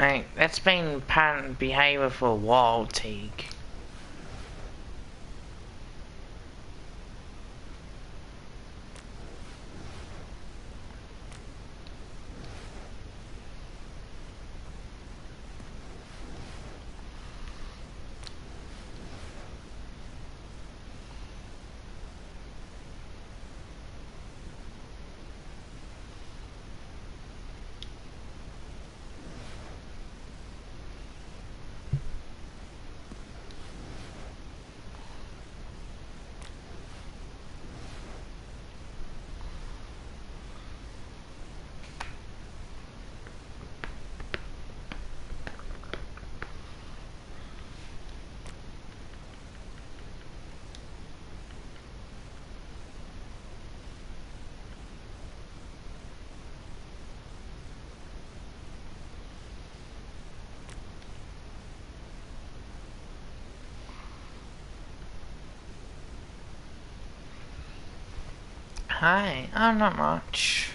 Like, that's been pattern behaviour for a while, Teague. Hi, I'm not much.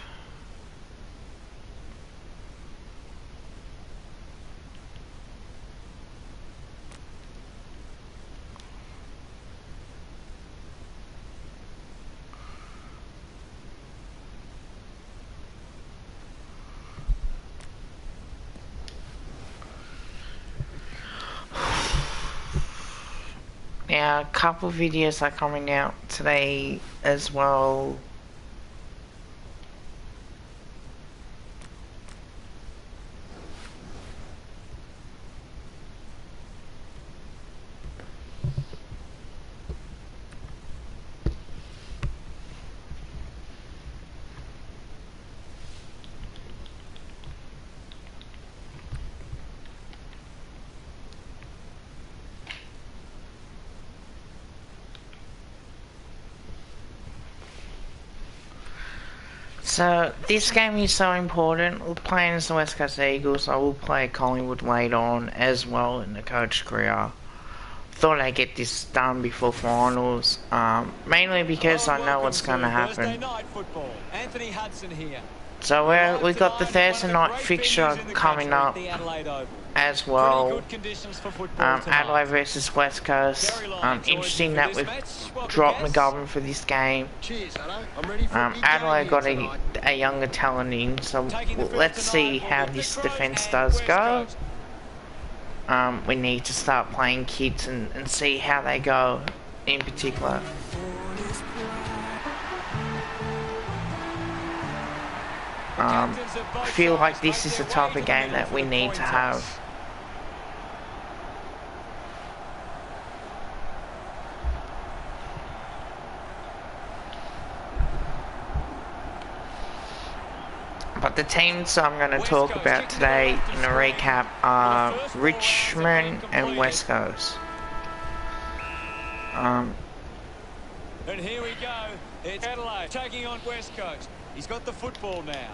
Now, a couple videos are coming out today as well. So, this game is so important. We're playing as the West Coast Eagles. I will play Collingwood later on as well in the coach career. Thought I'd get this done before finals, mainly because I know what's going to happen. Anthony Hudson here. So we've got the Thursday night fixture coming up as well. Adelaide versus West Coast. Interesting that we've dropped McGovern for this game. Adelaide got a younger talent in, so let's see how this defence does go. We need to start playing kids and see how they go in particular. I feel like this is the type of game that we need to have. But the teams I'm going to talk about today in a recap are Richmond and West Coast. And here we go. It's Adelaide taking on West Coast. He's got the football now.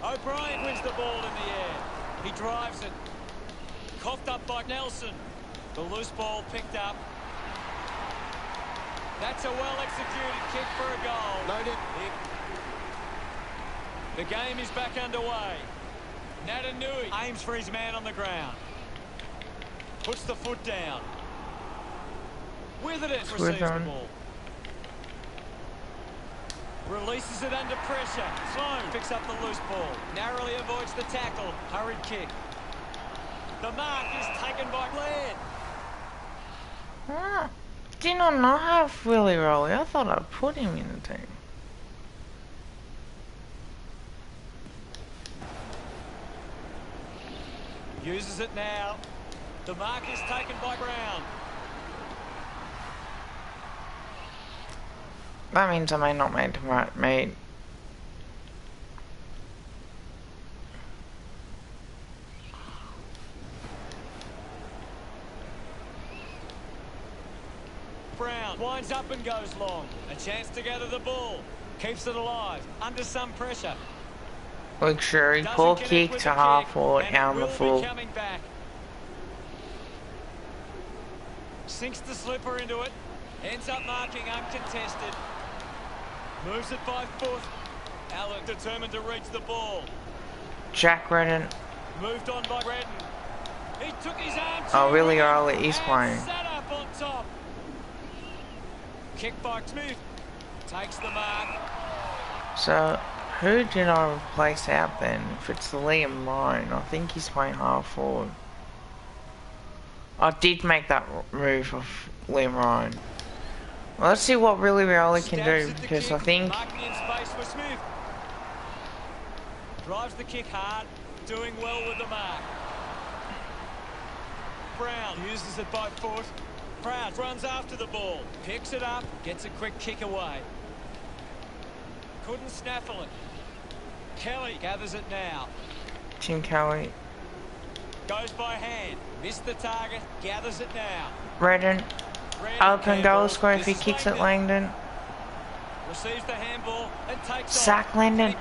O'Brien wins the ball in the air. He drives it. Coughed up by Nelson. The loose ball picked up. That's a well-executed kick for a goal. Loaded. The game is back underway. Natanui aims for his man on the ground. Puts the foot down. With it, receives the ball. Releases it under pressure. Sloan picks up the loose ball. Narrowly avoids the tackle. Hurried kick. The mark is taken by Laird. Did I not have Willie Rolly? I thought I'd put him in the team. Uses it now. The mark is taken by Brown. That means I may not make the right mate. Brown winds up and goes long. A chance to gather the ball. Keeps it alive. Under some pressure. Luxury, poor kick to half forward, down the full. Sinks the slipper into it. Ends up marking uncontested. Moves it by foot. Allen determined to reach the ball. Jack Redden Moved on by Redden. He took his arm to Oh, really early, he's playing. Sat up on top. Kick by Smith. Takes the mark. So, who did I replace out then? If it's the Liam Ryan, I think he's playing half forward. I did make that move of Liam Ryan. Well, let's see what really Rioli can do, because I think... Marking in space for Smith. Drives the kick hard, doing well with the mark. Brown uses it by foot. Brown runs after the ball, picks it up, gets a quick kick away. Couldn't snaffle it. Kelly gathers it now. Tim Kelly. Goes by hand. Missed the target. Gathers it now. Redden. Open goal square if he kicks it, Langdon. Receives the handball and takes Zach Langdon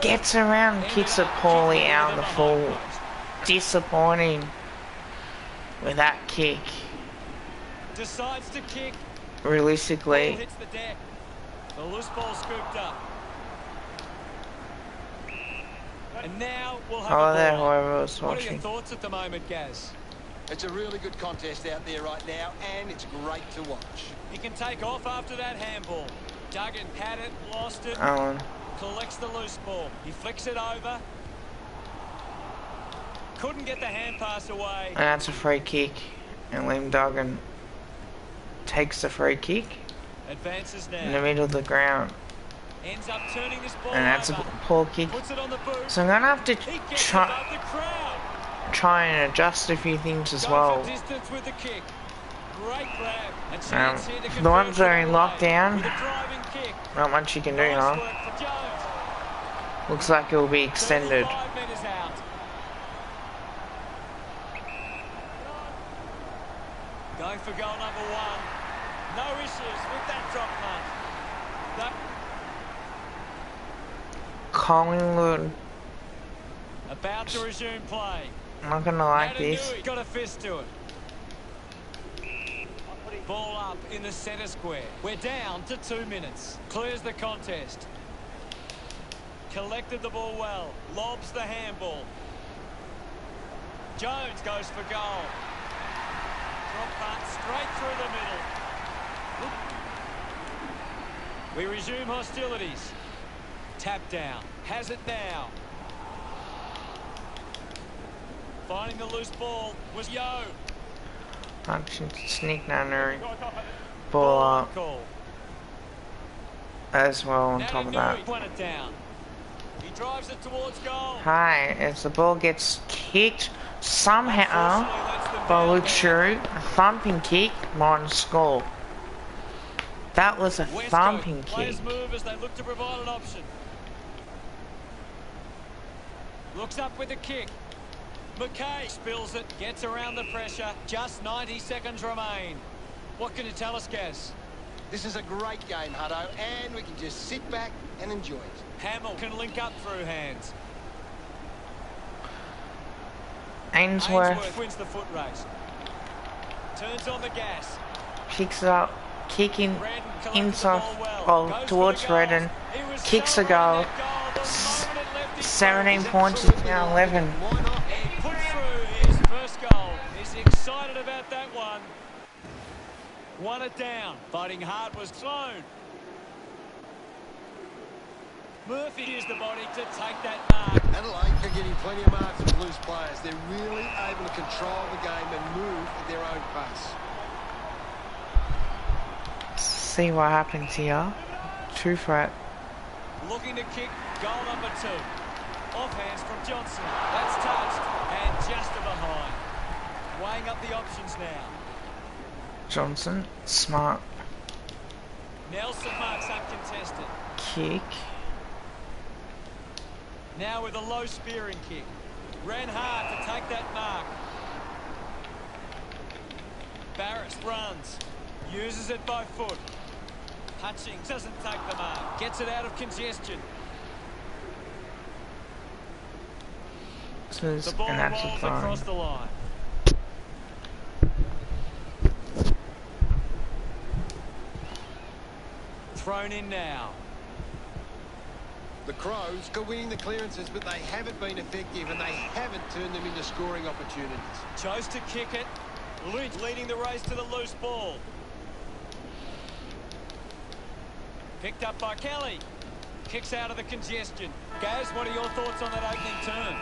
gets around and kicks it poorly out of the full. Disappointing with that kick. Decides to kick. Realistically. Hits the deck. The loose ball scooped up. And now we'll have Oh, a there, ball. whoever was What are your watching. thoughts at the moment, Gaz? It's a really good contest out there right now, and it's great to watch. He can take off after that handball. Duggan had it, lost it. Allen. Collects the loose ball. He flicks it over. Couldn't get the hand pass away. And that's a free kick. And Liam Duggan takes the free kick Advances in the now. middle of the ground. Ends up turning this ball And that's a over. poor kick. Puts it on the boot. So I'm going to have to He gets above try, the crowd. try and adjust a few things as Goes well. the distance with the kick. Great grab. A chance here to For the ones that are in convert lockdown, with a driving kick. not much you can do, Nice huh? work for Jones. Looks like it will be extended. 35 metres out. Going for goal number one. No issues with that drop punt. That Collingwood, about to resume play. I'm not going to like this. Adenui got a fist to it. Ball up in the centre square. We're down to 2 minutes. Clears the contest. Collected the ball well. Lobs the handball. Jones goes for goal. Drop punt straight through the middle. We resume hostilities. Tap down. Has it now. Finding the loose ball was Yo. Action sneak under, ball up Call. as well on top of that. Won it down. He drives it towards goal. Hi, as the ball gets kicked somehow by Luke Shrew, a thumping kick, minus score. That was a West thumping Coast kick. players move as they look to provide an option. Looks up with a kick. McKay spills it, gets around the pressure. Just 90 seconds remain. What can you tell us, Gaz? This is a great game, Hutto, and we can just sit back and enjoy it. Hamill can link up through hands. Ainsworth wins the foot race. Turns on the gas. kicks it up, kicking Redden collected inside, the ball well. well, Goes for towards the goals. Redden, He was kicks so a goal. around that goal. The moment it left his 17 foot. points is now 11. Why not? He put through his first goal. He's excited about that one. Won it down. Fighting hard was thrown. Murphy used the body to take that mark. Adelaide are getting plenty of marks with loose players. They're really able to control the game and move at their own pace. See what happens here. True threat. Looking to kick goal number 2. Off hands from Johnson. That's touched and just to behind. Weighing up the options now. Johnson, smart Nelson marks uncontested. kick. Now with a low spearing kick. Ran hard to take that mark. Barris runs. Uses it by foot. Hutchings doesn't take the mark. Gets it out of congestion. This is The ball an absolute rolls fine. across the line. Thrown in now. The Crows are winning the clearances, but they haven't been effective and they haven't turned them into scoring opportunities. Chose to kick it. Lynch leading the race to the loose ball. Picked up by Kelly. Kicks out of the congestion. Gaz, what are your thoughts on that opening turn?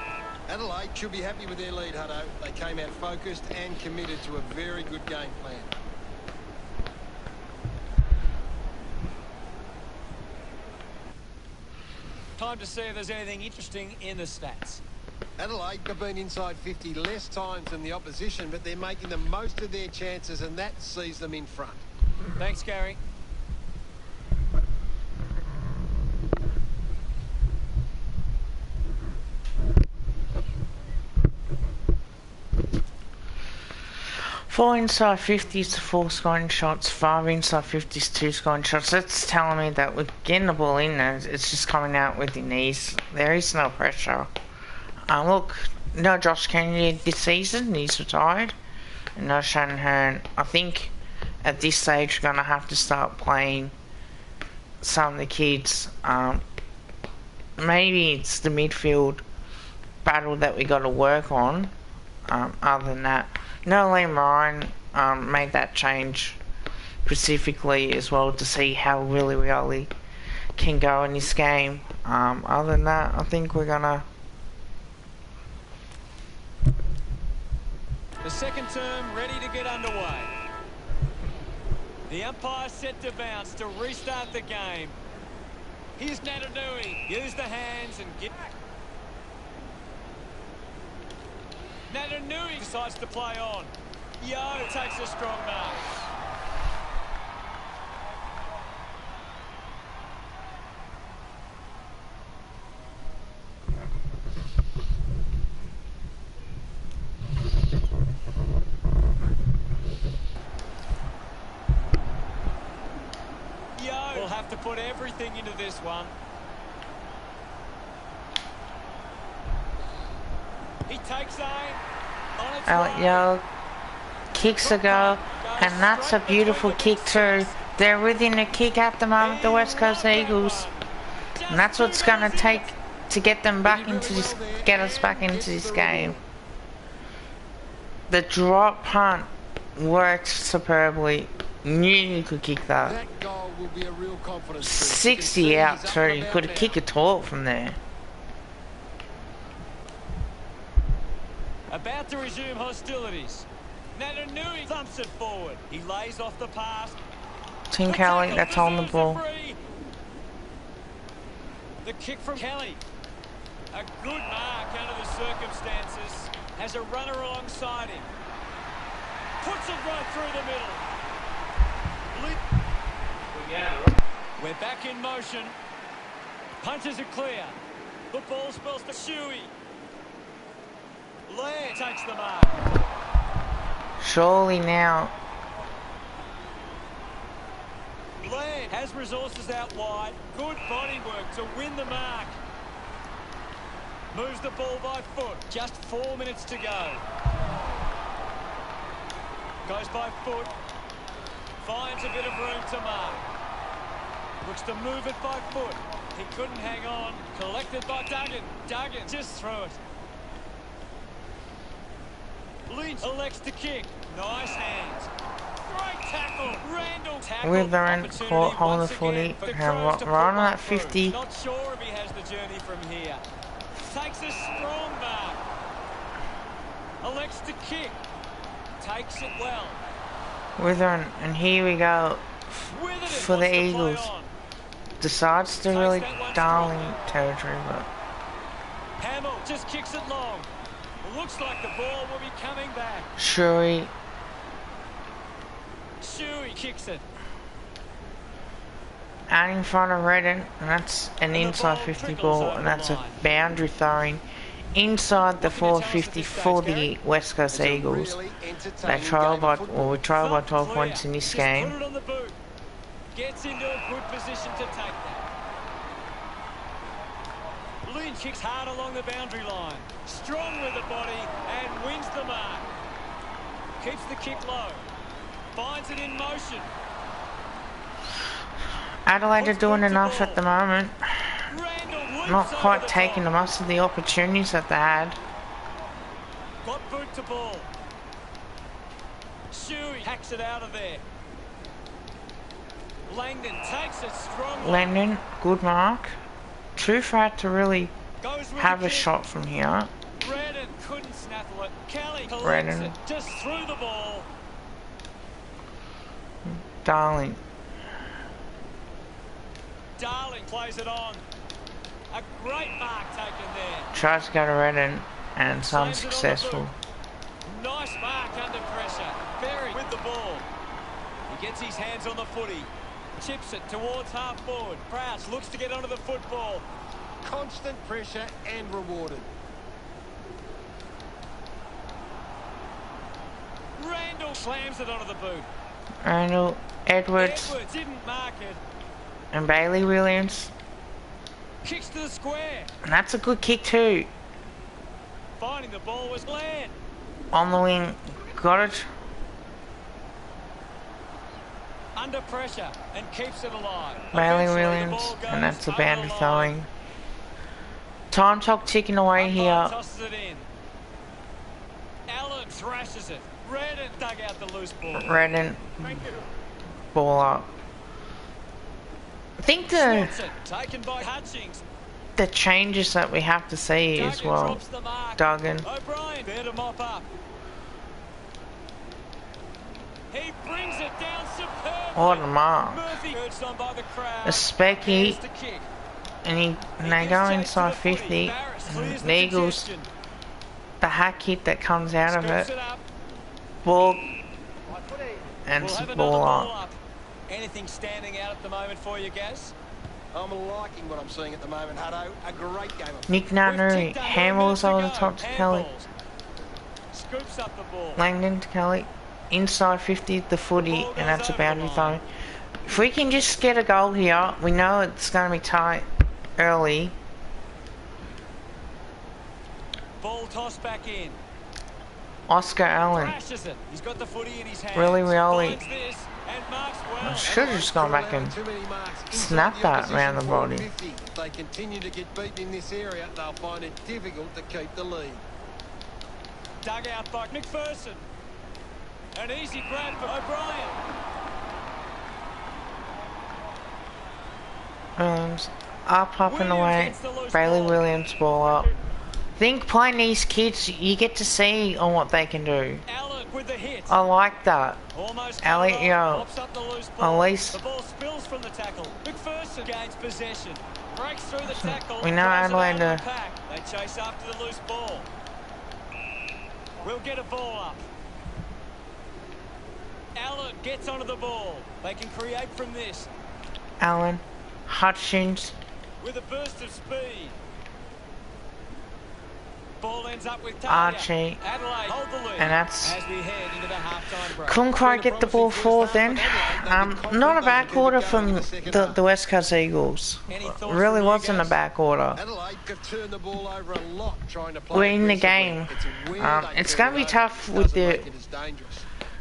Adelaide should be happy with their lead, Hutto. They came out focused and committed to a very good game plan. Time to see if there's anything interesting in the stats. Adelaide have been inside 50 less times than the opposition, but they're making the most of their chances, and that sees them in front. Thanks, Gary. Four inside 50s to 4 scoring shots, 5 inside 50s, 2 scoring shots. That's telling me that with getting the ball in there, it's just coming out with your knees. There is no pressure. Look, no Josh Kennedy this season, he's retired. And no Shanahan. I think at this stage we're going to have to start playing some of the kids. Maybe it's the midfield battle that we got to work on. Other than that, no, Liam Ryan made that change specifically as well to see how really can go in this game. Other than that, I think we're gonna. The second term ready to get underway. The umpire set to bounce to restart the game. Here's Natanui. Use the hands and get. Natanui decides to play on. Yo takes a strong mark. Yo will have to put everything into this one. He takes aim. Yo kicks a go, and that's a beautiful kick too. They're within a kick at the moment, the West Coast Eagles, and that's what's going to take to get them back into this, get us back into this game. The drop punt worked superbly. Knew you could kick that. 60 out too. You could have kicked a tall from there. About to resume hostilities. Natanui thumps it forward. He lays off the pass. Tim Kelly, that's on the ball. The kick from Kelly. A good mark under the circumstances. Has a runner alongside him. Puts it right through the middle. We're back in motion. Punches are clear. The ball spills to Shuey. Laird takes the mark. Surely now. Laird has resources out wide. Good body work to win the mark. Moves the ball by foot. Just 4 minutes to go. Goes by foot. Finds a bit of room to mark. Looks to move it by foot. He couldn't hang on. Collected by Duggan. Duggan just threw it. Lynch elects to kick. Nice hands. Great tackle. Randall tackle. Withering caught hold of footy and run at 50. Not sure if he has the journey from here. Takes a strong mark. Elects to kick. Takes it well. Withering, and here we go for the Eagles. Decides to really darling territory, but Hamill just kicks it long. Looks like the ball will be coming back. Shuey kicks it. out in front of Redden, and that's an inside 50 ball, and that's a boundary throwing inside the 450 for the West Coast Eagles. They trail by, or we trail by 12 points in this game. Put it on the boot. Gets into a good position to take that. Lynch kicks hard along the boundary line. Strong with the body and wins the mark. Keeps the kick low. Finds it in motion. Adelaide are doing enough at the moment. Randall not quite taking the most of the opportunities that they had. Got boot to ball. Shuey hacks it out of there. Langdon takes it strongly. Langdon, good mark. Too far to really Goes with have the a kick. shot from here. Redden couldn't snaffle it. Kelly collects Redden. it. Just threw the ball. Darling. Darling plays it on. A great mark taken there. Tries to go to Redden and it's Slams it on the unsuccessful. boot. Nice mark under pressure. Berry with the ball. He gets his hands on the footy. Chips it towards half forward. Crouch looks to get onto the football. Constant pressure and rewarded. Randall slams it onto the boot. Randall, Edwards, Edwards didn't mark it. and Bailey Williams. Kicks to the square. And that's a good kick too. Finding the ball was Laird. On the wing, got it. Under pressure and keeps it alive. Bailey Eventually, the Williams, ball goes and that's a over the boundary line. throwing. Time clock ticking away Umpire here. tosses it in. Allen thrashes it. Redden dug out the loose ball. Redden, ball up. I think Slots it. Taken by Hutchings. the changes that we have to see as Duggan well. drops the mark. Duggan. O'Brien there to mop up. He brings it down superbly. What a mark. Murphy urged on by the crowd. A Specky, Here's the kick. and they He go gives chase inside to the footy. 50. Barris And clears the Eagles, congestion. the hack hit that comes out of Scoops it. up. Ball, and We'll it's have a another ball ball up. up. Anything standing out at the moment for you, Gaz? I'm liking what I'm seeing at the moment, Hutto. A great game of Nick We've Nunnery, ticked under a handballs minute over to the go. top to Kelly. Handballs. Scoops up the ball. Langdon to Kelly. Inside 50, the footy, and that's a boundary throw. If we can just get a goal here, we know it's going to be tight early. Ball tossed back in. Oscar Allen. Crashes it. He's got the footy in his hands. Really, Rioli. Finds this and marks well. Should have just gone back and Too many marks snap inside that opposition round the forward body. 50. If they continue to get beaten in this area, they'll find it difficult to keep the lead. Dug out by McPherson. An easy grab for O'Brien. Williams up and Williams away. gets the loose Bailey ball. Williams ball up. Think playing these kids, you get to see on what they can do. Allen with the hit. I like that. Almost Elliot, cut it yo. off. Pops up the loose ball. At least- The ball spills from the tackle. McPherson gains possession. Breaks through the tackle. We know drives it Adelaide out of are- the pack. They chase after the loose ball. We'll get a ball up. Allen gets onto the ball. They can create from this Allen, Hutchins, with a burst of speed. Ball ends up with Archie, Adelaide hold the lead and that's- as we head into the halftime break. couldn't quite get the ball forward then. Not a bad quarter from the West Coast Eagles. Any thoughts Really from you wasn't a guys? bad quarter. Adelaide could turn the ball over a lot trying to play We're in the aggressively. game. It's where they It's turn going to be it over. tough It with doesn't the make it as dangerous.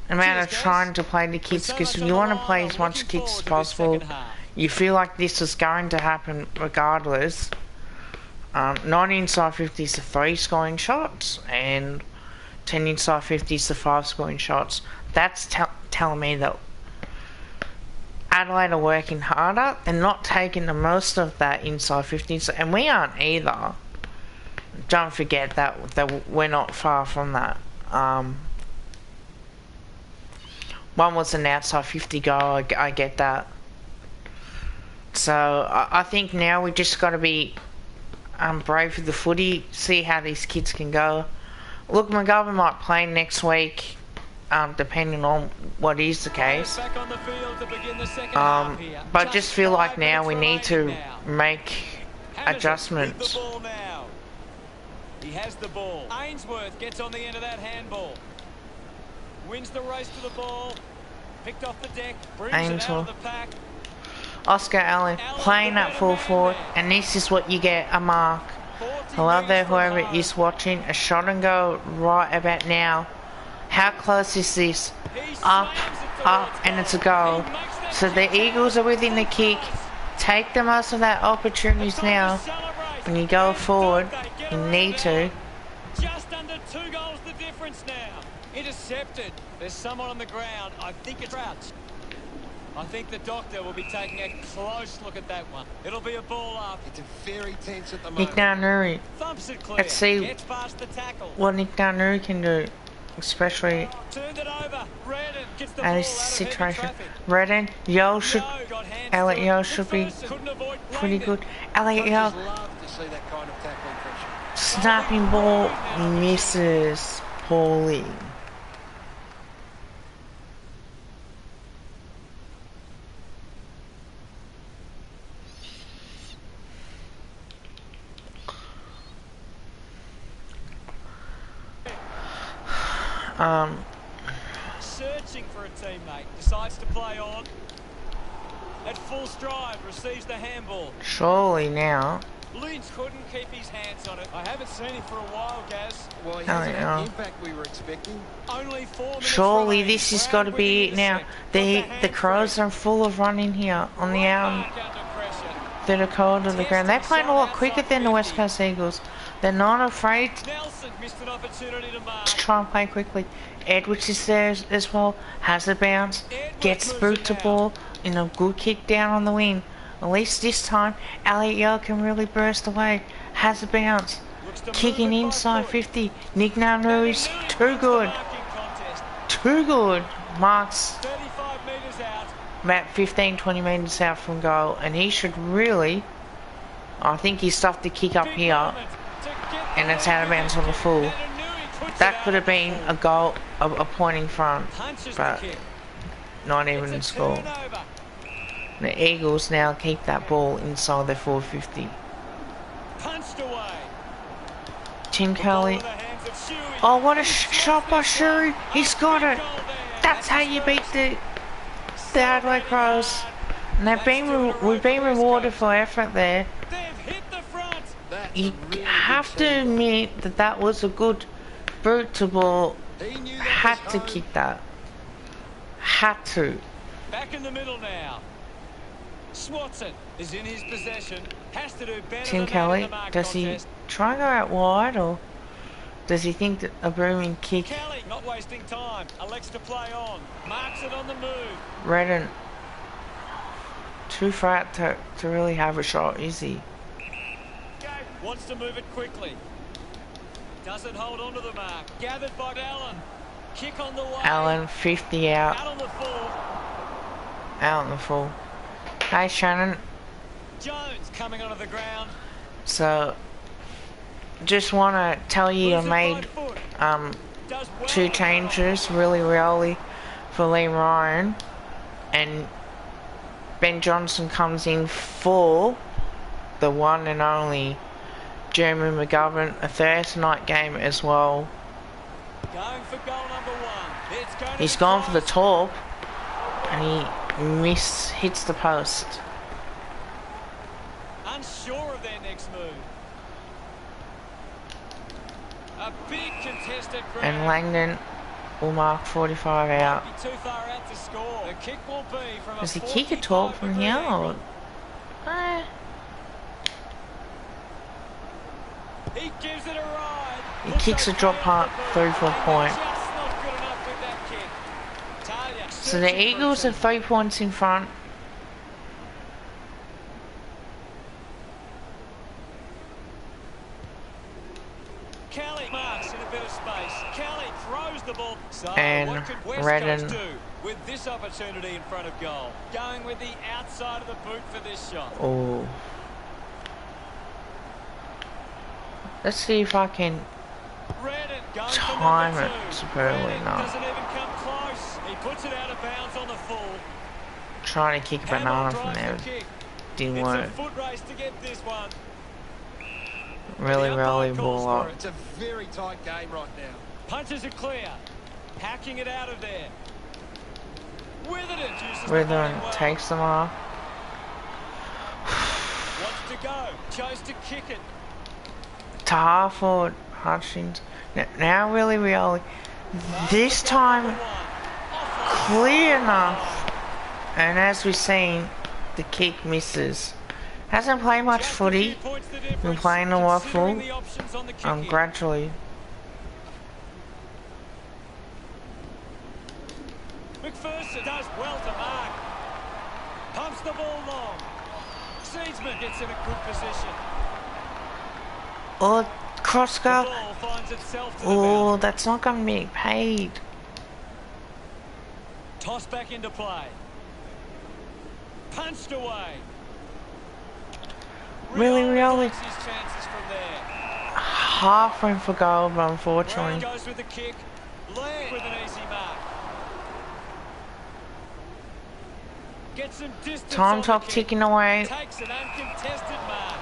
amount of Cheers, guys. trying to play the kids So because much on you the want to line. play I'm as much looking kicks as forward to this possible. second half. You feel like this is going to happen regardless. Not inside 50s the 3 scoring shots, and 10 inside 50s the 5 scoring shots. That's telling me that Adelaide are working harder and not taking the most of that inside 50s, and we aren't either. Don't forget that we're not far from that. One was an outside 50 goal, I get that. So I think now we just got to be brave with the footy, see how these kids can go. Look, McGovern might play next week, depending on what is the case. Back on the field to begin the second half here. But just feel like now 5 we need minutes to remaining now. make Hammers it adjustments. with the ball now. He has the ball. Ainsworth gets on the end of that handball. Wins the race to the ball. Picked off the deck. Brings it out Ainsworth. of the pack. Oscar Allen playing at full forward, and this is what you get, a mark. 40 Hello there, metres from whoever home. is watching. A shot and go right about now. How close is this? He Up, slams it up, towards and it's a goal. goal. He makes that So the kick. Eagles are within the kick. Take the most of that opportunities Time now. to celebrate. When you go forward, you need to. Just under 2 goals the difference now. Intercepted. There's someone on the ground. I think it's Crouch. I think the doctor will be taking a close look at that one. It'll be a ball up. It's very tense at the Nick moment. Nuri. Thumps it clear. Let's see Gets past the tackle. what Nick Nuri can do. Especially Turned it over. Redden gets the at ball this out of heavy situation. traffic. Redden, Yo should, Yo got hands Elliot to it. Yo Good should be first, couldn't avoid pretty Langdon. good. Elliot Yo, Coaches love to see that kind of tackling pressure. snapping ball, misses poorly. Searching for a teammate, decides to play on. At full stride, receives the handball. Surely now. Lynch couldn't keep his hands on it. I haven't seen him for a while, Gaz. Well, he Oh, hasn't had yeah. the impact we were expecting. Only 4 minutes Surely remaining. this has got to be it now. The Crows are full of running here on the third of quarter of the ground. They're playing a lot quicker than the West Coast Eagles. They're not afraid Nelson missed an opportunity to mark. to try and play quickly. Edwards is there as well. Has a bounce. Gets boot to ball in a good kick down on the wing. At least this time, Elliot Yo can really burst away. Has a bounce. Kicking inside 50. Nick Nari's too good. Too good. Marks 35 metres out. about 15-20 metres out from goal, and he should really, I think he stuffed the kick up here, and it's out of bounds on the full. That could have been a goal, a point in front, but not even in score. The Eagles now keep that ball inside their 450. Punched away. Tim Kelly. Oh, what a shot by Shuri. He's got it. That's how you beat the Adelaide Crows. And we've been rewarded for effort there. They've hit the front. You have to admit that that was a good boot to ball. Had to kick that. Had to. Back in the middle now. Swatson is in his possession. Has to do better Tim than Kelly, that in the mark does he contest. try and go out wide, or does he think that a booming kick? Kelly not wasting time. Elects to play on. Marks it on the move. Redden, too fat to really have a shot, is he? Wants to move it quickly. Doesn't hold on to the mark. Gathered by Allen. Kick on the way. Allen, 50 out. Out on the full. Out in the full. Hey Shannon. Jones coming onto the ground. So, just want to tell you I Loses made by foot. Does well 2 on the changes really early for Liam Ryan, and Ben Johnson comes in for the one and only Jeremy McGovern, a Thursday night game as well. Going for goal number 1. It's going to He's be gone for the close. top, and he hits the post. Unsure of their next move. A big contested grab. And Langdon will mark 45 out. Might be too far out to score. The kick will be from Does a he kick a top from 45-degree here, angle. or? He gives it a ride. He kicks a drop punt through for a point. Just not good enough with that kick. Talia So the searching for Eagles are it. 3 points in front. Kelly marks in a bit of space. Kelly throws the ball. So And what could West Redden. Coast do with this opportunity in front of goal? Going with the outside of the boot for this shot. Oh. Let's see if I can Redden going for time number it 2. superbly. Redden No. doesn't even come close. He puts it out of bounds on the full. Trying to kick a banana from Hamill there. drives the kick. Didn't It's work. a foot race to get this one. Really, The umpire really calls ball for up. It's a very tight game right now. Punches it clear. Hacking it out of there. Witherden uses the Witherden body well. takes them off. Wants to go. Chose to kick it. To half forward, Hutchins. Now really, this time clear enough. And as we've seen, the kick misses. Hasn't played much Just a footy. few points the Been difference, playing a waffle. considering the options on the kick-in. Gradually. McPherson does well to mark. Pumps the ball long. Seedsman gets in a good position. Oh, cross The guard. ball finds itself to the Oh, boundary. that's not going to be paid. Toss back into play. Punched away. Really, Rioli takes his chances from there. Half room for goal, but Brown unfortunately. goes with the kick. Land with an easy mark. Gets some distance Time on the clock kick. ticking away. Takes an uncontested mark.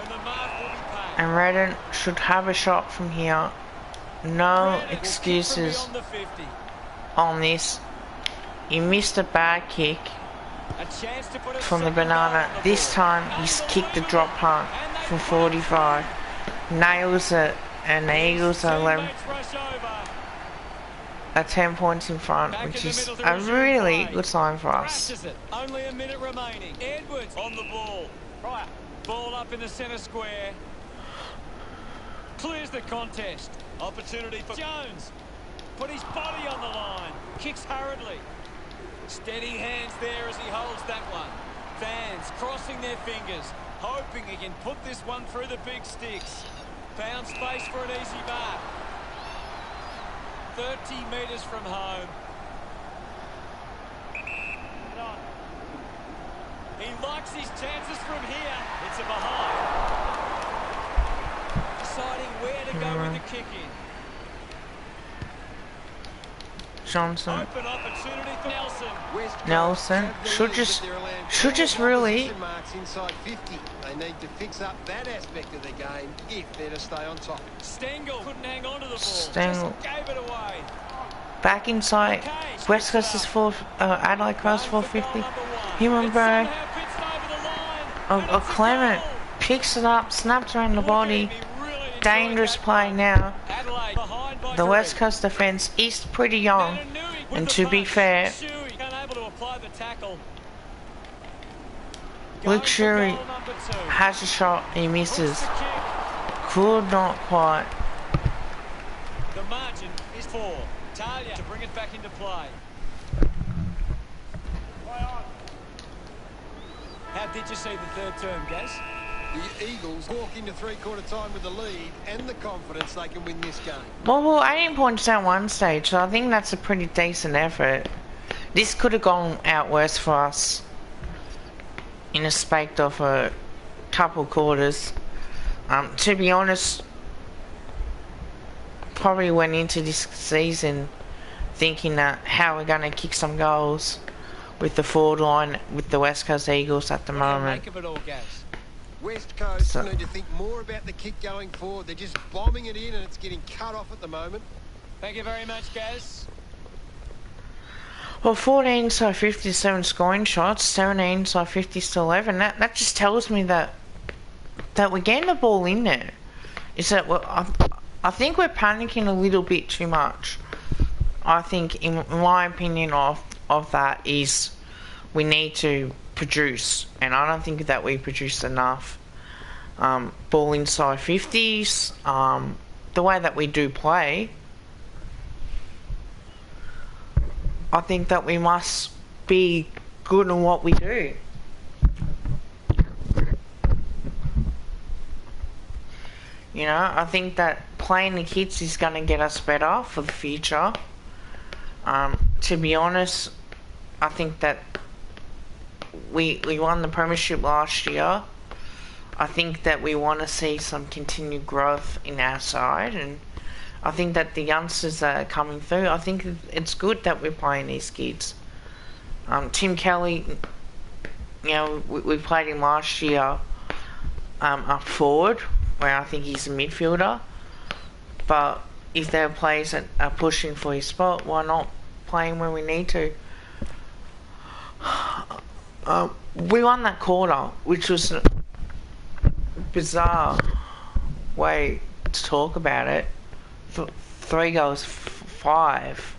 And the mark will be paid. And Redden should have a shot from here. No Redden will kick from excuses beyond the 50. on this. He missed a bad kick A chance to put a from the second goal banana. on the This board. time he's kicked a drop punt from 45. Nails it, and the Eagles are Teammates rush over. 10 points in front, Back which in the is middle to a resume really play. good sign for us. Crashes it. Only a minute remaining. Edwards on the ball. Right. Ball up in the centre square. Clears the contest. Opportunity for Jones. Put his body on the line. Kicks hurriedly. Steady hands there as he holds that one. Fans crossing their fingers, hoping he can put this one through the big sticks. Found space for an easy mark. 30 metres from home. He likes his chances from here. It's a behind. Deciding where to go with the kick-in. Johnson, Open opportunity for Nelson. West Coast Nelson have the should lead, just- but they're allowed should just 12 really- opposition marks inside 50. They need to fix up that aspect of the game if they're to stay on top. Stengel couldn't hang on to the ball. Stengel. Just gave it away. Back inside. West Coast is Adelaide Coast 450. Human bro. Clement picks it up, snaps around the body. Dangerous play now. The West Coast defence is pretty young, and to be fair, Luke Shuri has a shot, he misses. Could not quite. The margin is 4. Talia to bring it back into play. How did you see the third term, Gaz? The Eagles walk into three-quarter time with the lead and the confidence they can win this game. Well, 18 points at one stage, so I think that's a pretty decent effort. This could have gone out worse for us in respect of a couple quarters. To be honest, probably went into this season thinking that how we're going to kick some goals with the forward line with the West Coast Eagles at the moment. Make of it all, Gaz. West Coast So- need to think more about the kick going forward. They're just bombing it in and it's getting cut off at the moment. Thank you very much, Gaz. Well, 14 inside 57 scoring shots, 17 inside 50 to 11. That just tells me that we're getting the ball in there. Is that I think we're panicking a little bit too much. I think, in my opinion, of that is we need to produce, and I don't think that we produced enough. Ball inside 50s, the way that we do play, I think that we must be good in what we do. You know, I think that playing the kids is going to get us better for the future. To be honest, I think that we won the premiership last year. I think that we want to see some continued growth in our side, and I think that the youngsters that are coming through, I think it's good that we're playing these kids. Tim Kelly, you know, we played him last year up forward, where I think he's a midfielder. But if there are players that are pushing for his spot, why not play him when we need to? We won that quarter, which was a bizarre way to talk about it. 3 goals, 5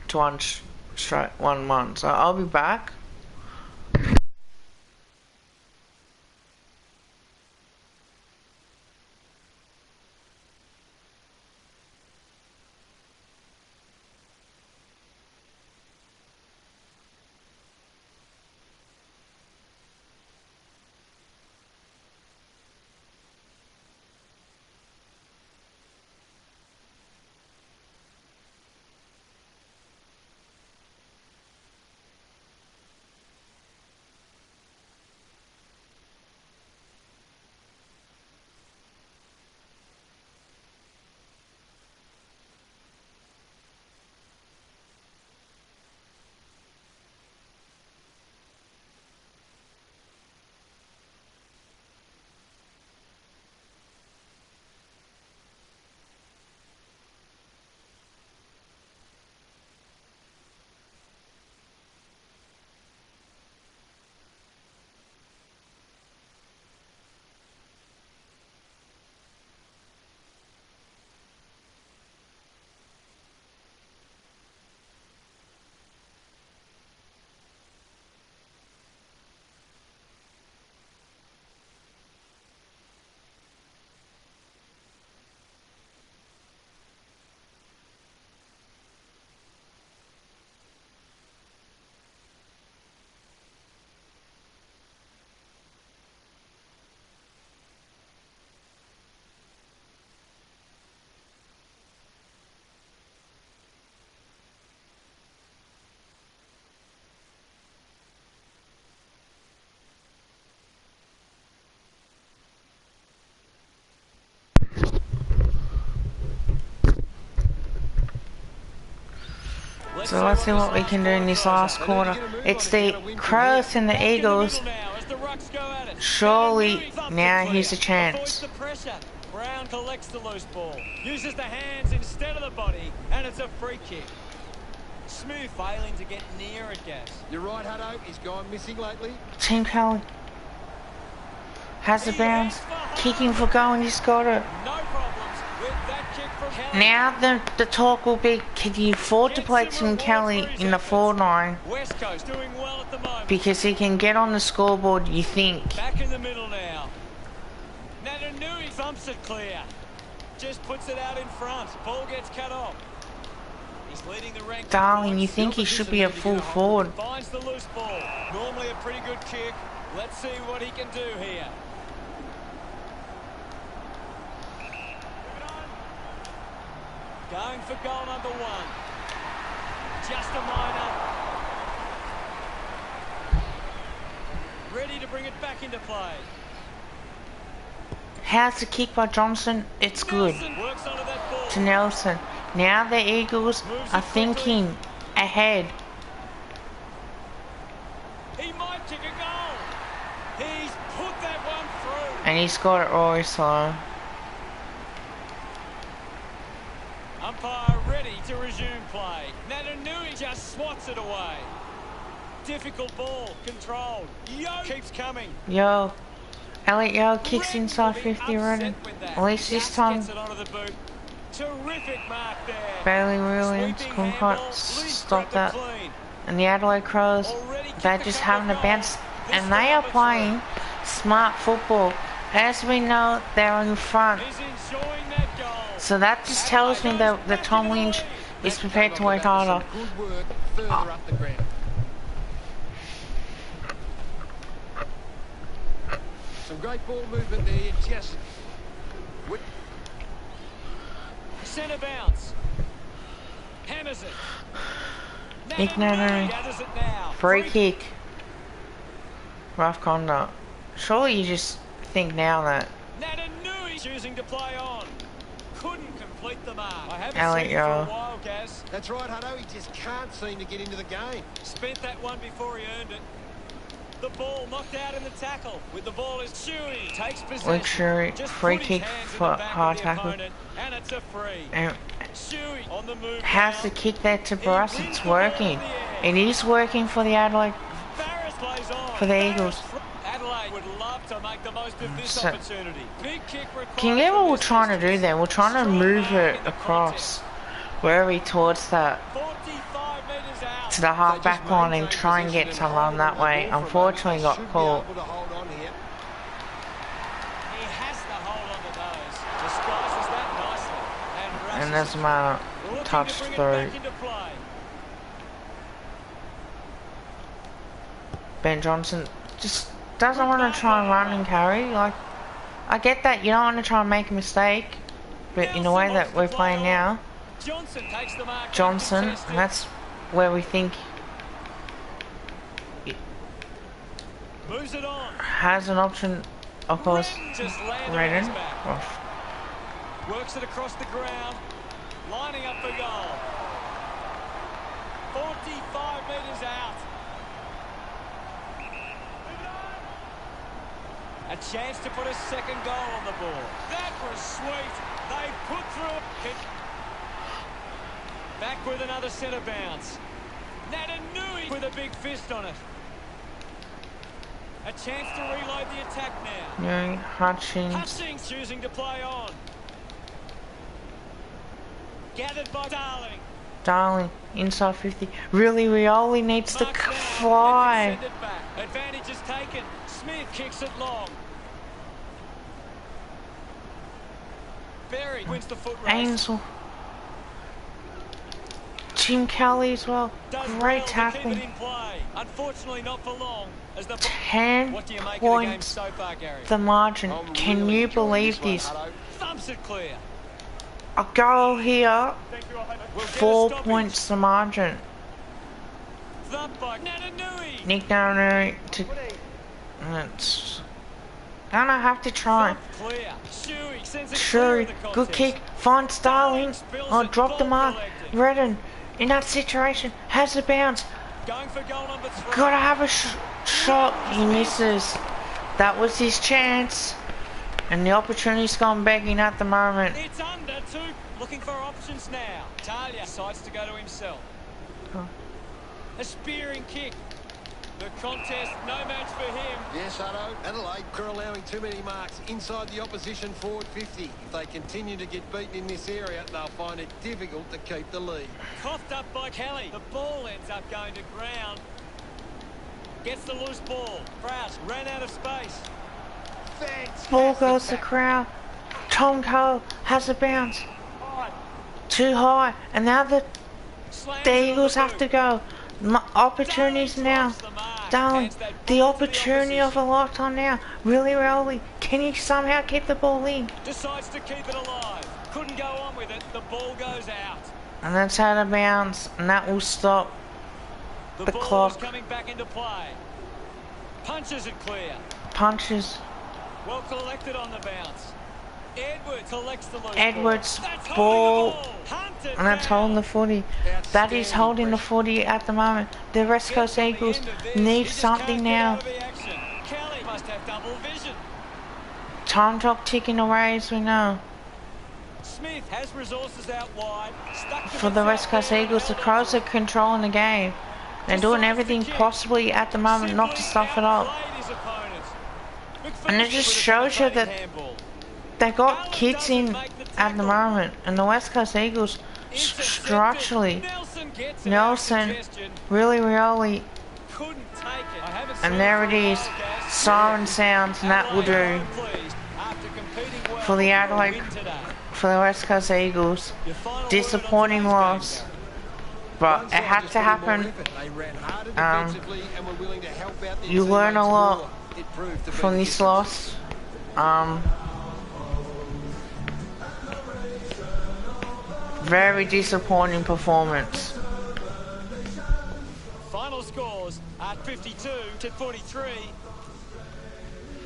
to 1 straight 1-1. So I'll be back. So let's see what we can do in this last quarter. It's the Crows and the Eagles. Surely now here's a chance. Brown collects the loose ball, uses the hands instead of the body, and it's a free kick. Smooth failing to get near it, Gas. You're right, Hutto. He's gone missing lately. Team Kelly has the bounce, kicking for goal, and he's got it. No problems with that kick from Kelly. Now the talk will be, can you afford to play Tim Kelly in the 4-9? West Coast doing well at the moment. Because he can get on the scoreboard, you think. Back in the middle now. Natanui thumps it clear. Just puts it out in front. Ball gets cut off. He's leading the rank. Darling, you think he should be a full forward. Finds the loose ball. Normally a pretty good kick. Let's see what he can do here. Going for goal number 1. Just a minor. Ready to bring it back into play. How's the kick by Johnson? It's good. Works onto that ball. To Nelson. Now the Eagles are thinking ahead. He might kick a goal. He's put that one through. And he's got it already, so. Umpire ready to resume play. Natanui just swats it away. Difficult ball, controlled. Yo keeps coming. Yo. Elliot Yo kicks inside 50 running. At least this time. Terrific mark there. Bailey Williams couldn't stop that. And the Adelaide Crows, they're just having a bounce. And they are playing smart football. As we know, they're in front. So that just tells me that Tom Lynch is prepared to work harder. Good work further up the ground. Some great ball movement there. Just centre bounce. Hammers it. Gathers it now. Free kick. Rough conduct. Surely you just think now that. Natanui choosing to play on. Couldn't complete the mark. I haven't Elliot seen it for Yo. a while, Gaz. That's right, Hutto. He just can't seem to get into the game. Spent that one before he earned it. The ball knocked out in the tackle. With the ball is Chewy. Takes possession. Luxury Just free put his kick hands in for the back hard of the tackle. opponent, and it's a free. And Chewy on the move. how's now. the kick there to He Barras? wins It's the ball in working. the air. It is working for the Adelaide. Barras plays on. For the Eagles. Adelaide would love to make the most of this So- opportunity. Big kick required. Can you get from what we're this trying to do distance. there? We're trying to Strong move mark it in the across. Where are we towards that? 45 metres out. To the half back line and try and get some run that way. Unfortunately got caught. He has to hold on to those. Disguises that nicely. And rushes doesn't matter. looking Touch to bring it through. back into play. Ben Johnson just doesn't want to try and run and carry. Like, I get that you don't want to try and make a mistake, but in the way that we're playing now, Johnson takes the mark. Johnson, Contested. and that's where we think Moves it on. has an option. Of course, Just landed on Redden. his back. Works it across the ground. Lining up for goal. 45 metres out. A chance to put a second goal on the board. That was sweet. They put through it. Back with another centre bounce. Natanui with a big fist on it. A chance to reload the attack now. No, Hutchins. Hutchings choosing to play on. Gathered by Darling. Darling, inside 50. Really, Rioli needs to Marks down, fly. and can send it back. Advantage is taken. Smith kicks it long. Berry wins the foot race. Ainsel. Jim Kelly as well. Does well Great to keep tackling. it in play. Unfortunately, not for long. As the 10 what do you make of the game points so far, Gary? the margin. I'm Can really you enjoying believe one, this? Hutto. Thumps it clear. A goal here, We'll get a 4 stoppage. points the margin. Thump by Natanui. Nick Naranui to... It's... Gonna have to try. Thump clear. Shuey sends it clear Sure, of the good contest. kick. Finds Darling. Oh, drop the mark. Redden. in that situation, has a bounce. Going for goal number 3. Gotta have a shot. He misses. That was his chance. And the opportunity's gone begging at the moment. It's under 2. Looking for options now. Talia decides to go to himself. Oh. A spearing kick. The contest, no match for him. Yes, Hutto. Adelaide are allowing too many marks inside the opposition forward 50. If they continue to get beaten in this area, they'll find it difficult to keep the lead. Coughed up by Kelly. The ball ends up going to ground. Gets the loose ball. Crouch ran out of space. Ball goes to Crow. Tom Cole has a bounce. Too high. And now the Eagles have to go. Opportunities now. Darling, the opportunity of a lifetime now. Really, really. Can he somehow keep the ball in? Decides to keep it alive. Couldn't go on with it. The ball goes out. And that's out of bounds. And that will stop the ball clock. Is coming back into play. Punches it clear. Punches. Well collected on the bounce. Edwards collects the loose Edwards ball. ball. And that's holding the footy. That is holding the footy at the moment. The West Coast Eagles need something now. Kelly must have double vision. Time clock ticking away as we know. Smith has resources out wide. For the West Coast Eagles, the Crows are controlling the game. They're doing everything possibly at the moment not to stuff it up. And it just shows you that they got kids in at the moment. And the West Coast Eagles, structurally, Nelson, really, and there it is. Siren sounds, and that will do for the Adelaide, for the West Coast Eagles. Disappointing loss, but it had to happen. You learn a lot from this loss. Very disappointing performance. Final scores at 52 to 43.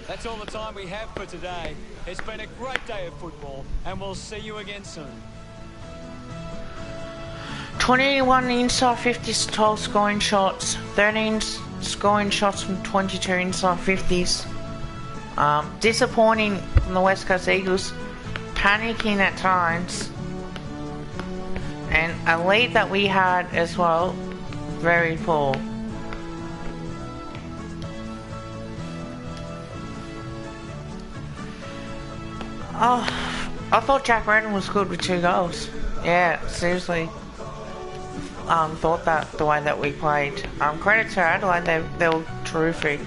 That's all the time we have for today. It's been a great day of football, and we'll see you again soon. 21 inside 50s total scoring shots, 13 scoring shots from 22 inside 50s. Disappointing from the West Coast Eagles, panicking at times. And a lead that we had as well, very poor. Oh, I thought Jack Redden was good with 2 goals. Yeah, seriously. Thought that the way that we played. Credit to Adelaide, they were terrific.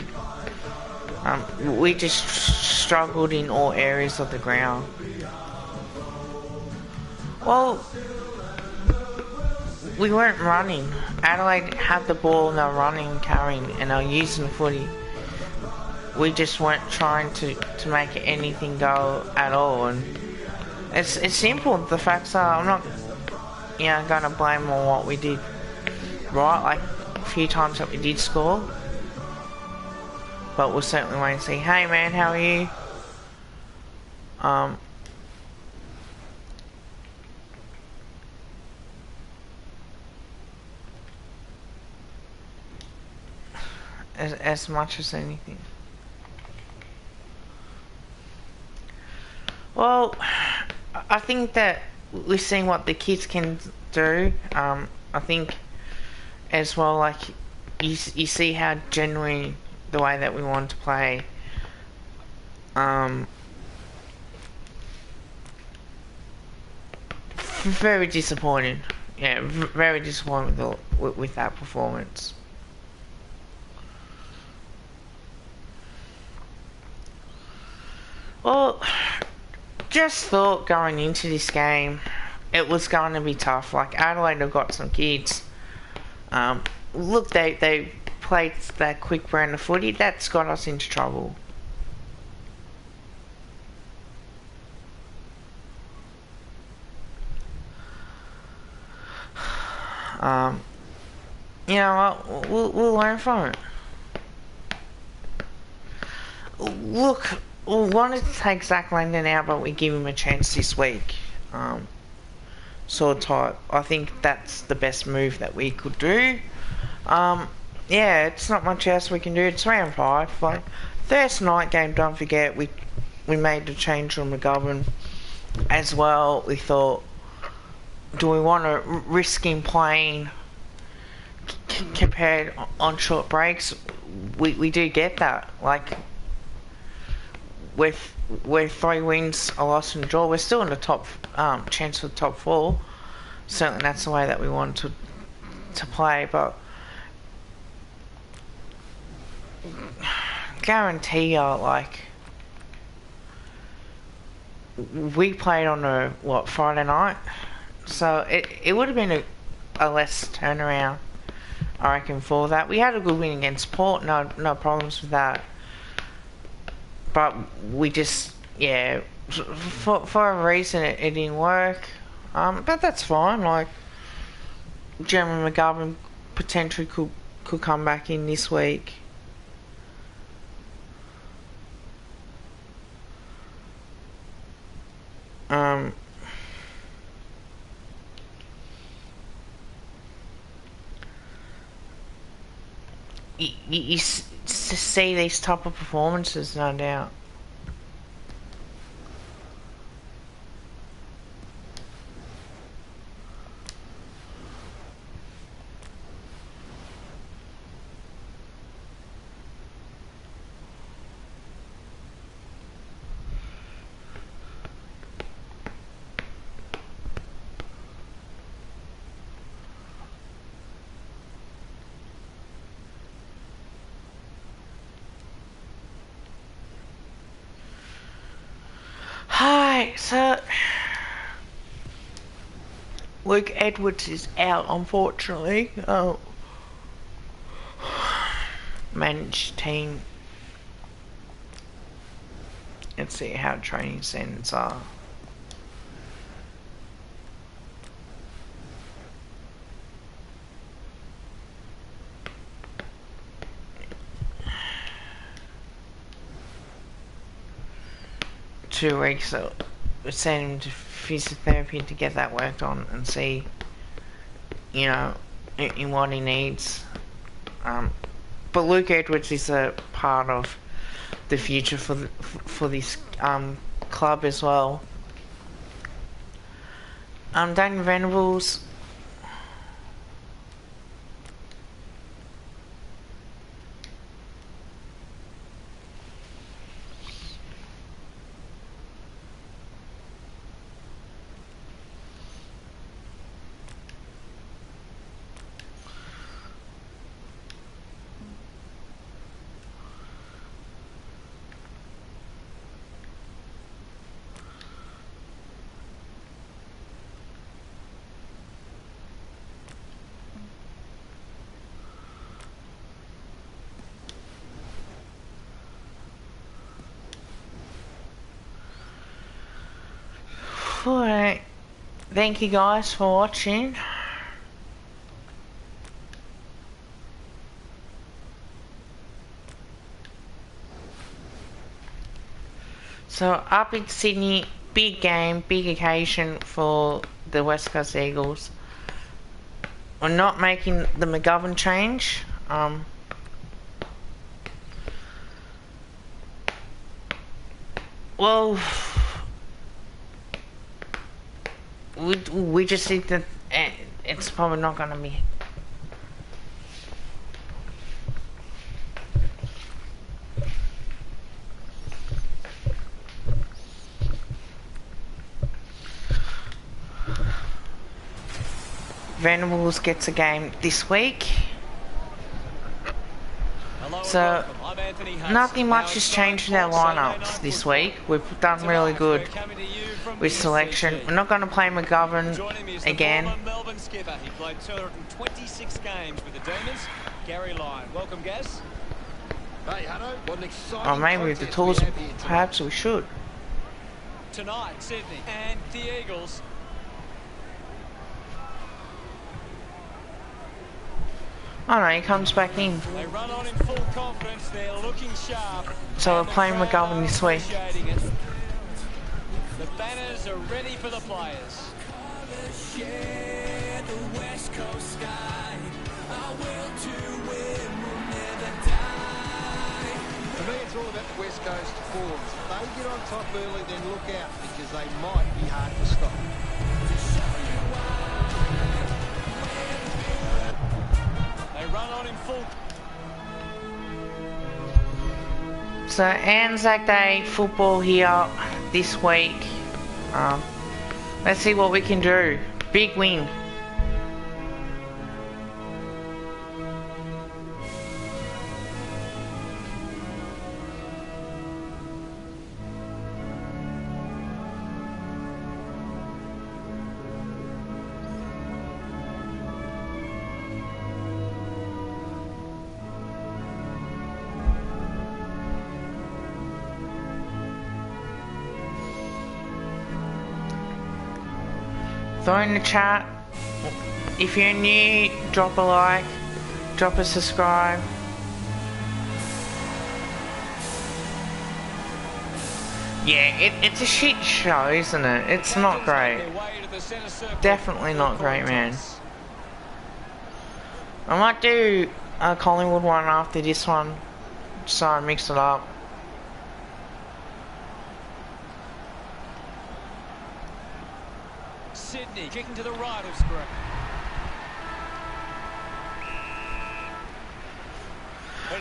We just struggled in all areas of the ground. Well, we weren't running. Adelaide had the ball and they were running, carrying, and they were using the footy. We just weren't trying to make anything go at all. And it's simple. The facts are, I'm not, going to blame on what we did right. Like a few times that we did score, but we'll certainly wait and see. Hey man, how are you? As much as anything. Well, I think that we're seeing what the kids can do. I think as well, like you see how genuine the way that we want to play. Very disappointed. Yeah, very disappointed with that performance. Well, just thought going into this game, it was going to be tough. Like Adelaide have got some kids. Look, they played that quick brand of footy. That's got us into trouble. You know what? We'll learn from it. Look, we wanted to take Zach Langdon out, but we give him a chance this week. sort of type. I think that's the best move that we could do. Yeah, it's not much else we can do. It's round 5. Like Thursday night game, don't forget we made the change on McGovern as well. We thought, do we want to risk him playing compared on short breaks? We do get that. Like with 3 wins, a loss and a draw, we're still in the top chance for the top 4. Certainly that's the way that we want to play, but guarantee you, like, we played on a Friday night, so it would have been a less turnaround, I reckon, for that. We had a good win against Port, no problems with that, but we just, yeah, for a reason it didn't work. But that's fine. Like, Jeremy McGovern potentially could come back in this week. You see these type of performances, no doubt. Hi, so Luke Edwards is out, unfortunately. Managed team. Let's see how training centers are. Two weeks, so we send him to physiotherapy to get that worked on and see, you know, in what he needs. But Luke Edwards is a part of the future for this club as well. Daniel Venables. Alright, thank you guys for watching. So up in Sydney, big game, big occasion for the West Coast Eagles. We're not making the McGovern change. Well, we just think that it's probably not going to be. Venables gets a game this week. So nothing much has changed in our lineups this week. We've done really good with selection. We're not going to play McGovern again. He played 226 games with the Demons. Gary Lyon, welcome, Gaz. Hey, Hutto, what an exciting Or maybe with the tools, perhaps we should. Tonight, Sydney and the Eagles. Oh no, he comes back in. They run on in full confidence. They're looking sharp. So we're playing McGovern this week. The banners are ready for the players. For me, it's all about the West Coast forwards. If they get on top early, then look out, because they might be hard to stop. They run on in full. So Anzac Day football here this week. Let's see what we can do. Big win. Throw in the chat. If you're new, drop a like, drop a subscribe. Yeah, it's a shit show, isn't it? It's not great. Definitely not great, man. I might do a Collingwood one after this one, so I mix it up. Sydney kicking to the right of scrum.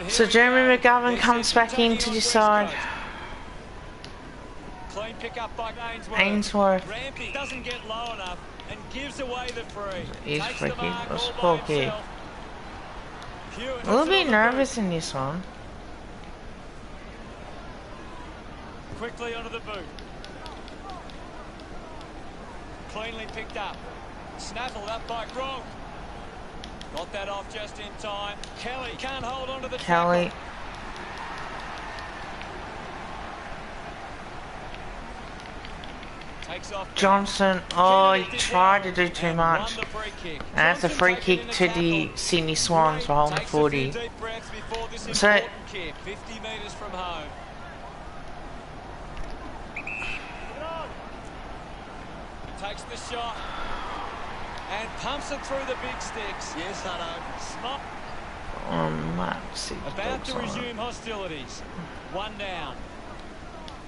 So Jeremy McGovern comes back in to decide. Clean pick up by Ainsworth. Rampy doesn't get low enough and gives away the free. He's Takes the freaking mark a all by sport kick. himself. Hewitt A little puts it bit on the nervous boot. in this one. Quickly onto the boot. Cleanly picked up. Snaffled up by Gronk. Got that off just in time. Kelly can't hold on to the Kelly. tackle. Takes off Johnson. Oh, he tried to do too much. And that's a free kick to the Sydney Swans for holding 40. So 50 metres from home. He takes the shot and pumps it through the big sticks. Yes, Hutto. Smart. About to resume hostilities. One down.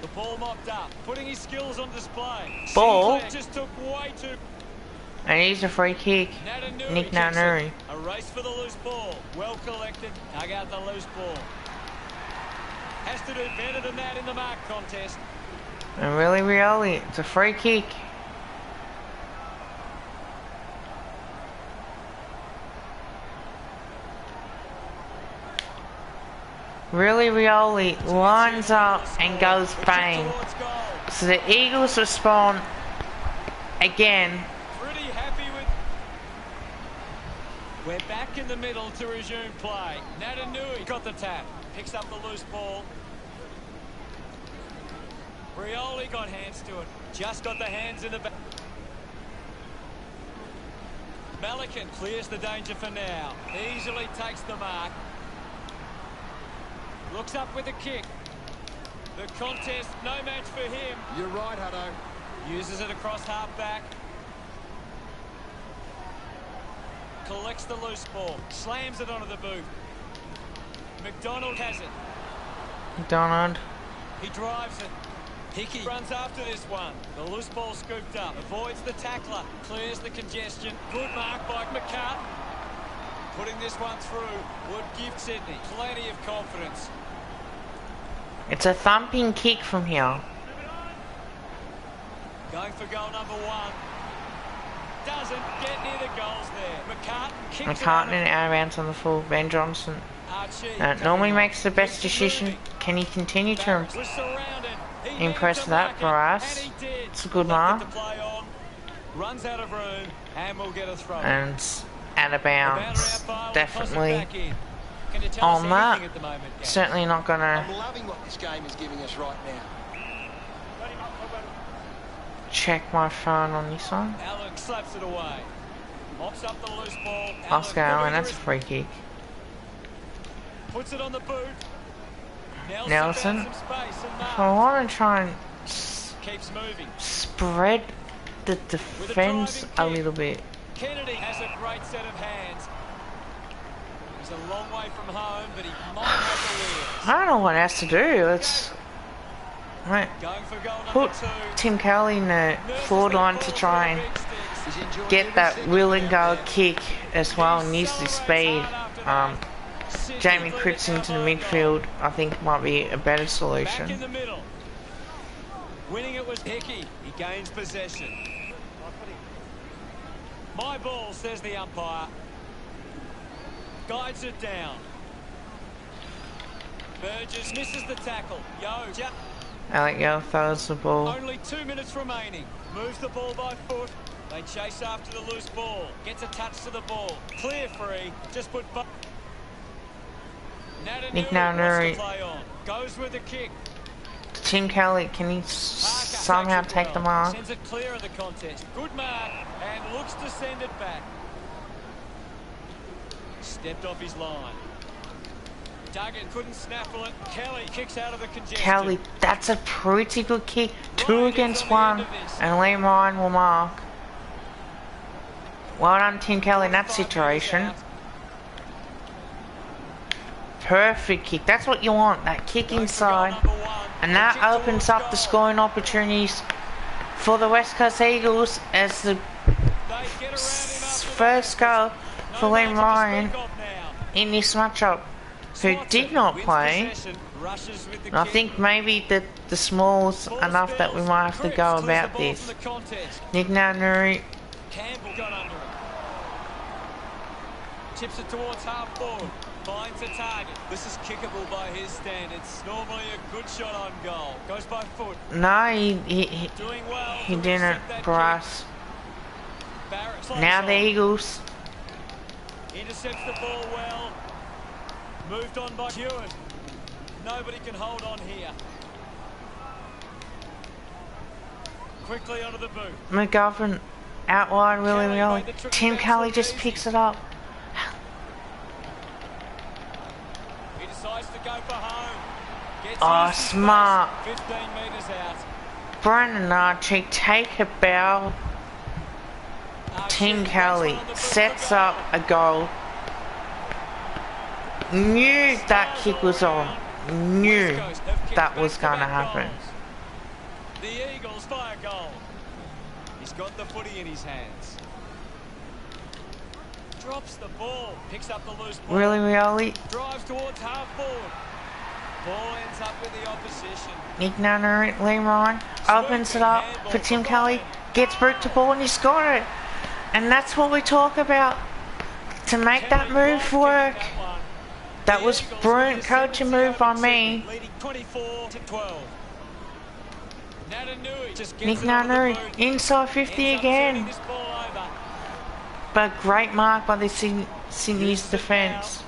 The ball mopped up, putting his skills on display. Ball? Sinclair just took way too. And he's a free kick. Natanui Nick kicks it. Natanui. A race for the loose ball. Well collected. Dug out the loose ball. Has to do better than that in the mark contest. And really, it's a free kick. Really, Rioli lines up and goes bang. Towards goal. So the Eagles respond again. Pretty happy with. We're back in the middle to resume play. Natanui got the tap. Picks up the loose ball. Rioli got hands to it. Just got the hands in the back. Malikan clears the danger for now. Easily takes the mark. Looks up with a kick. The contest, no match for him. You're right, Hutto. Uses it across half-back. Collects the loose ball. Slams it onto the boot. McDonald has it. McDonald. He drives it. Hickey runs after this one. The loose ball scooped up. Avoids the tackler. Clears the congestion. Good mark by McCart. Putting this one through would give Sydney plenty of confidence. It's a thumping kick from here. Going for goal number one. Doesn't get near the goals there. McCartan kicks McCartney out of bounds on the full. Ben Johnson. Normally makes the best decision. Can he continue to impress that for us? It's a good mark. Runs out of room and will get a throw. And it's out of bounds. Definitely on that. Certainly not gonna I'm loving what this game is giving us right now. check my phone on this one. Allen slaps it away. Mops up the loose ball. Oscar Allen, that's a free kick. Puts it on the boot. Nelson. Some space and If I want to try and keeps moving. spread the defense a little bit. Kennedy has a great set of hands. He's a long way from home, but he might have the wheel. I don't know what it has to do. It's right. Going for goal Put number 2. Tim Kelly in the forward line to try and get that will and go kick as well and use his speed. Jamie Cripps into the midfield, I think, might be a better solution. Back in the middle. Winning it was Hickey. He gains possession. My ball, says the umpire. Guides it down. Burgess misses the tackle. Alec Yo throws the ball. Only 2 minutes remaining. Moves the ball by foot. They chase after the loose ball. Gets a touch to the ball. Clear free. Just put... Nick Nuri. Goes with the kick. Tim Kelly, can he somehow take the mark? Sends it clear of the contest. Good mark and looks to send it back. Stepped off his line. Duggan couldn't snaffle it. Kelly kicks out of the congestion. Kelly, that's a pretty good kick. 2 against 1, and Liam Ryan will mark. Well done, Tim Kelly, in that situation. Perfect kick. That's what you want. That kick inside. And that opens up the scoring opportunities for the West Coast Eagles as the first goal for Liam Ryan in this matchup, who did not play. And I think maybe the small's enough that we might have to go about this. Nick Nuri. Campbell got under it. Tips it towards half forward. Finds a target. This is kickable by his standards. Normally a good shot on goal. Goes by foot. No, he didn't for us. Now the Eagles. Intercepts the ball well. Moved on by Hewitt. Nobody can hold on here. Quickly onto the boot. McGovern out wide, really. Tim Kelly just picks it up. He decides to go for home. Oh, smart. 15 metres out. Brandon Archie, take a bow. Tim Kelly sets up a goal. Knew that kick was on. Knew that was going to happen. The Eagles fire goal. He's got the footy in his hands. Drops the ball. Picks up the loose ball. Really? Drives towards half forward. Ball ends up with the opposition. Nick Nunner, Liam Ryan opens it up for Tim Kelly. Gets Brooke to ball and he's got it. And that's what we talk about. To make that move work. That was brilliant coaching move by me. Nick Nunnery, inside 50 again. But great mark by the Sydney's defence.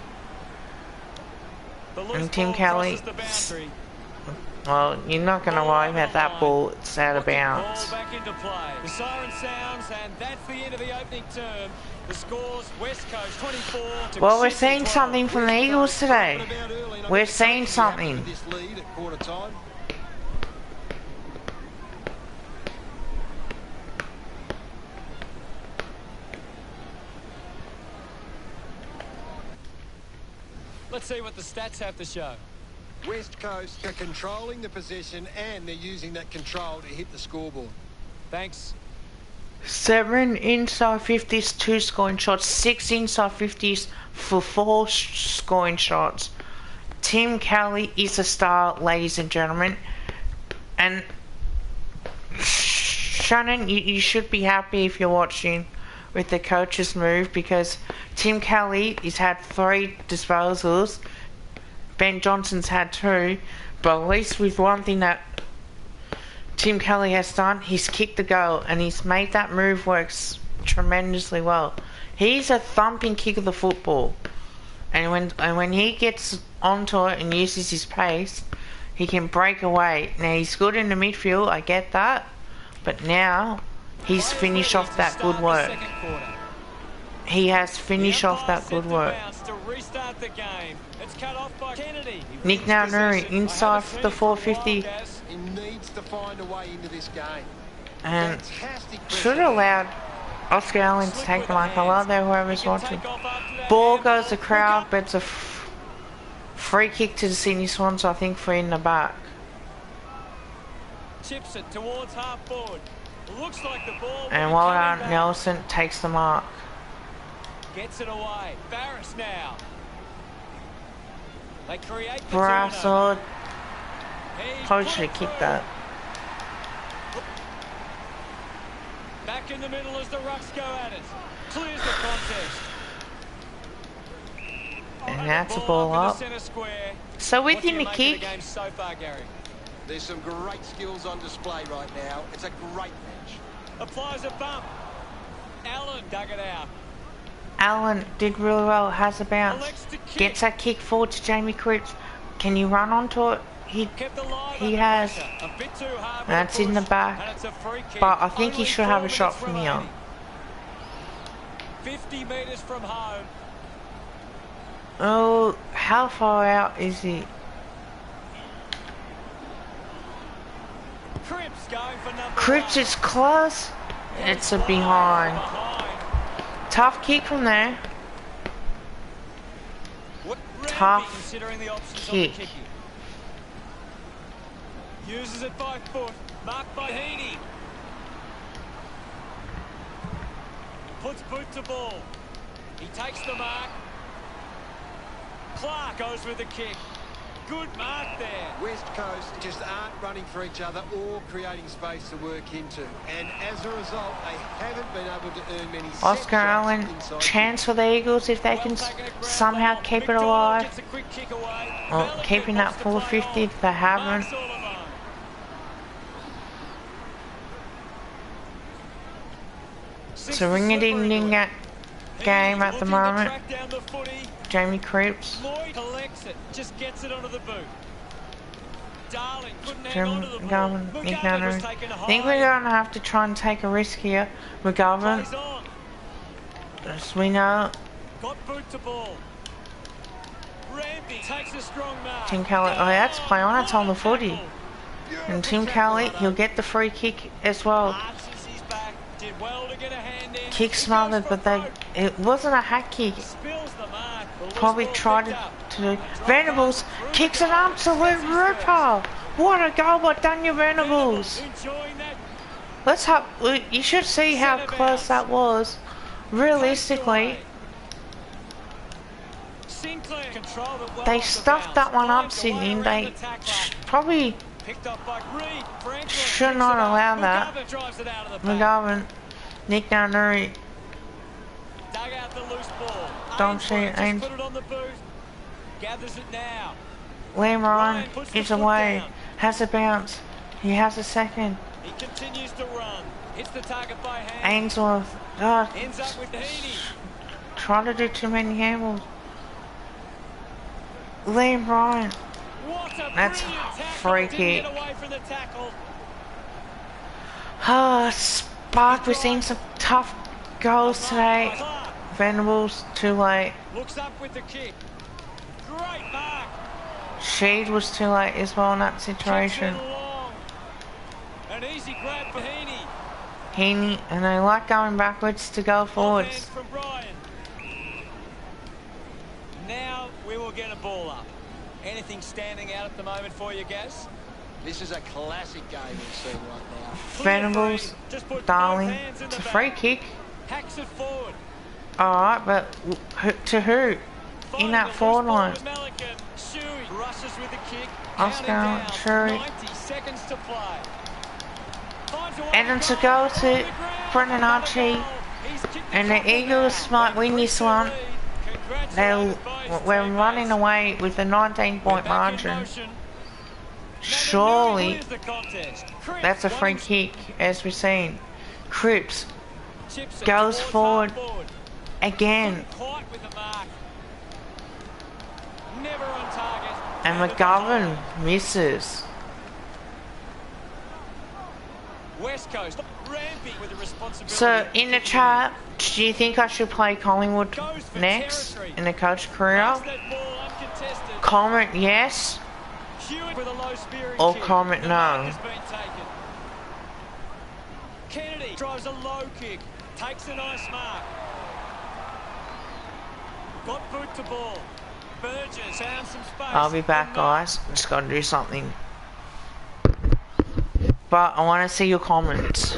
And Tim Kelly, well, you're not going to worry about that ball. It's out of bounds. The siren sounds, and that's the end of the opening term. The scores: West Coast 24. Well, we're seeing something from the Eagles today. We're seeing something. Let's see what the stats have to show. West Coast are controlling the possession and they're using that control to hit the scoreboard. Thanks. 7 inside 50s, 2 scoring shots, 6 inside 50s for 4 scoring shots. Tim Kelly is a star, ladies and gentlemen. And Shannon, you should be happy if you're watching with the coach's move, because Tim Kelly has had 3 disposals. Ben Johnson's had 2, but at least with one thing that Tim Kelly has done, he's kicked the goal and he's made that move work tremendously well. He's a thumping kick of the football, and when he gets onto it and uses his pace, he can break away. Now he's good in the midfield, I get that, but now he's finished off that good work. He has finished off that good work. Nick Nunnery inside the 450. He needs to find a way into this game. And Fantastic should pressure. have allowed Oscar Allen to take the mark. Hello there, whoever's watching. Ball goes to crowd, but it's a free kick to the Sydney Swans, I think, for in the back. Chips it towards half forward. Looks like the ball. And well done, Nelson takes the mark. Gets it away. Barris now. They create the Brassard. Probably should have kicked that. Back in the middle as the Rucks go at it. Clears the contest. And that's a ball up. So within the kick, So far, Gary? There's some great skills on display right now. It's a great match. Applies a bump. Allen dug it out. Allen did really well, has a bounce. Gets that kick forward to Jamie Cripps. Can you run onto it? He has. That's in the back. But I think he should have a shot from here. 50 metres from home. Oh, how far out is he? Cripps going for number Cripps is close. It's a behind. Tough kick from there. Tough kick. Uses it by foot. Marked by Heaney. Puts boot to ball. He takes the mark. Clark goes with the kick. Good mark there. West Coast just aren't running for each other or creating space to work into. And as a result, they haven't been able to earn many set Oscar Allen, inside. chance for the Eagles if they can somehow keep it alive. Well, keeping that 450 if they haven't. So ring-a-ding-ding that game at the moment. Jamie Cripps. Lloyd collects it, just gets it onto the boot. Darling couldn't hang Jim on to the ball. McGovern, Nick McGovern was Nunnery. taken I think we're going to have to try and take a risk here. McGovern, Plays on. as we know, Got boot to ball. Rampy takes a strong mark. Tim Kelly, oh that's play on, it's on the footy. And Tim Kelly, he'll get the free kick as well. Arches his back, did well to get a hand in. Kick smothered, but it wasn't a hack kick. Spills the mark. The loose Probably ball tried picked up. to Venables kicks an absolute ripper. What a goal by Daniel Venables. Enjoying that. Let's have, you should see how close that was. Realistically, Sinclair controlled it well they off the stuffed bounce. that one Time up, to Sydney. way around They the tackler. probably Picked up by Reed. Franklin should picks not it up. allow that. McGovern drives it out of the back. McGovern, Nick Nunnery, Dug out the loose ball. Don't Ainsworth see just Ains- put it on the boot. Gathers it now. Liam Ryan Ryan puts the is foot away, down. has a bounce. He has a second. He continues to run. Hits the target by hand. Ainsworth, oh, Ends up with Heaney. trying to do too many handballs. Liam Ryan, What a that's brilliant tackle. free Didn't kick. get away from the tackle. Spark, we've seen some tough goals today. Clark Venables, too late. looks up with the kick. Great mark. Sheed was too late as well in that situation. Kicks it along. An easy grab for Heaney. Heaney, and they like going backwards to go Offhand forwards. from Brian. Now we will get a ball up. Anything standing out at the moment for you, Gaz? This is a classic game we've seen right now. Venables, Just put both Darling, hands in it's the a free back. kick. Hacks it forward. Alright, but to who? In that forward line. Shuey rushes with the kick. Oscar Counting Allen, down. Shuey. 90 seconds to play. Finds a way And then to goal. go On to the ground. Brendan Another Archie. goal. He's kicked the And the couple Eagles now. might win this one. Congratulations, boys. We're running away with a 19-point Back in margin. motion. Surely, Clears the contest. Cripps that's a free running- kick, as we've seen. Cripps chips it goes towards forward. half forward. again. Couldn't quite with the mark. Never on target. And McGovern misses. West Coast ramping with the responsibility. So, in the chat, do you think I should play Collingwood Goes for next territory. in the coach career? Pass that ball uncontested. Comment yes, Hewitt with a low spirit or kick. comment The no. mark has been taken. Kennedy drives a low kick. Takes a nice mark. Got boot to ball. Burgess found some space. I'll be back, guys. Just gotta do something. But I want to see your comments.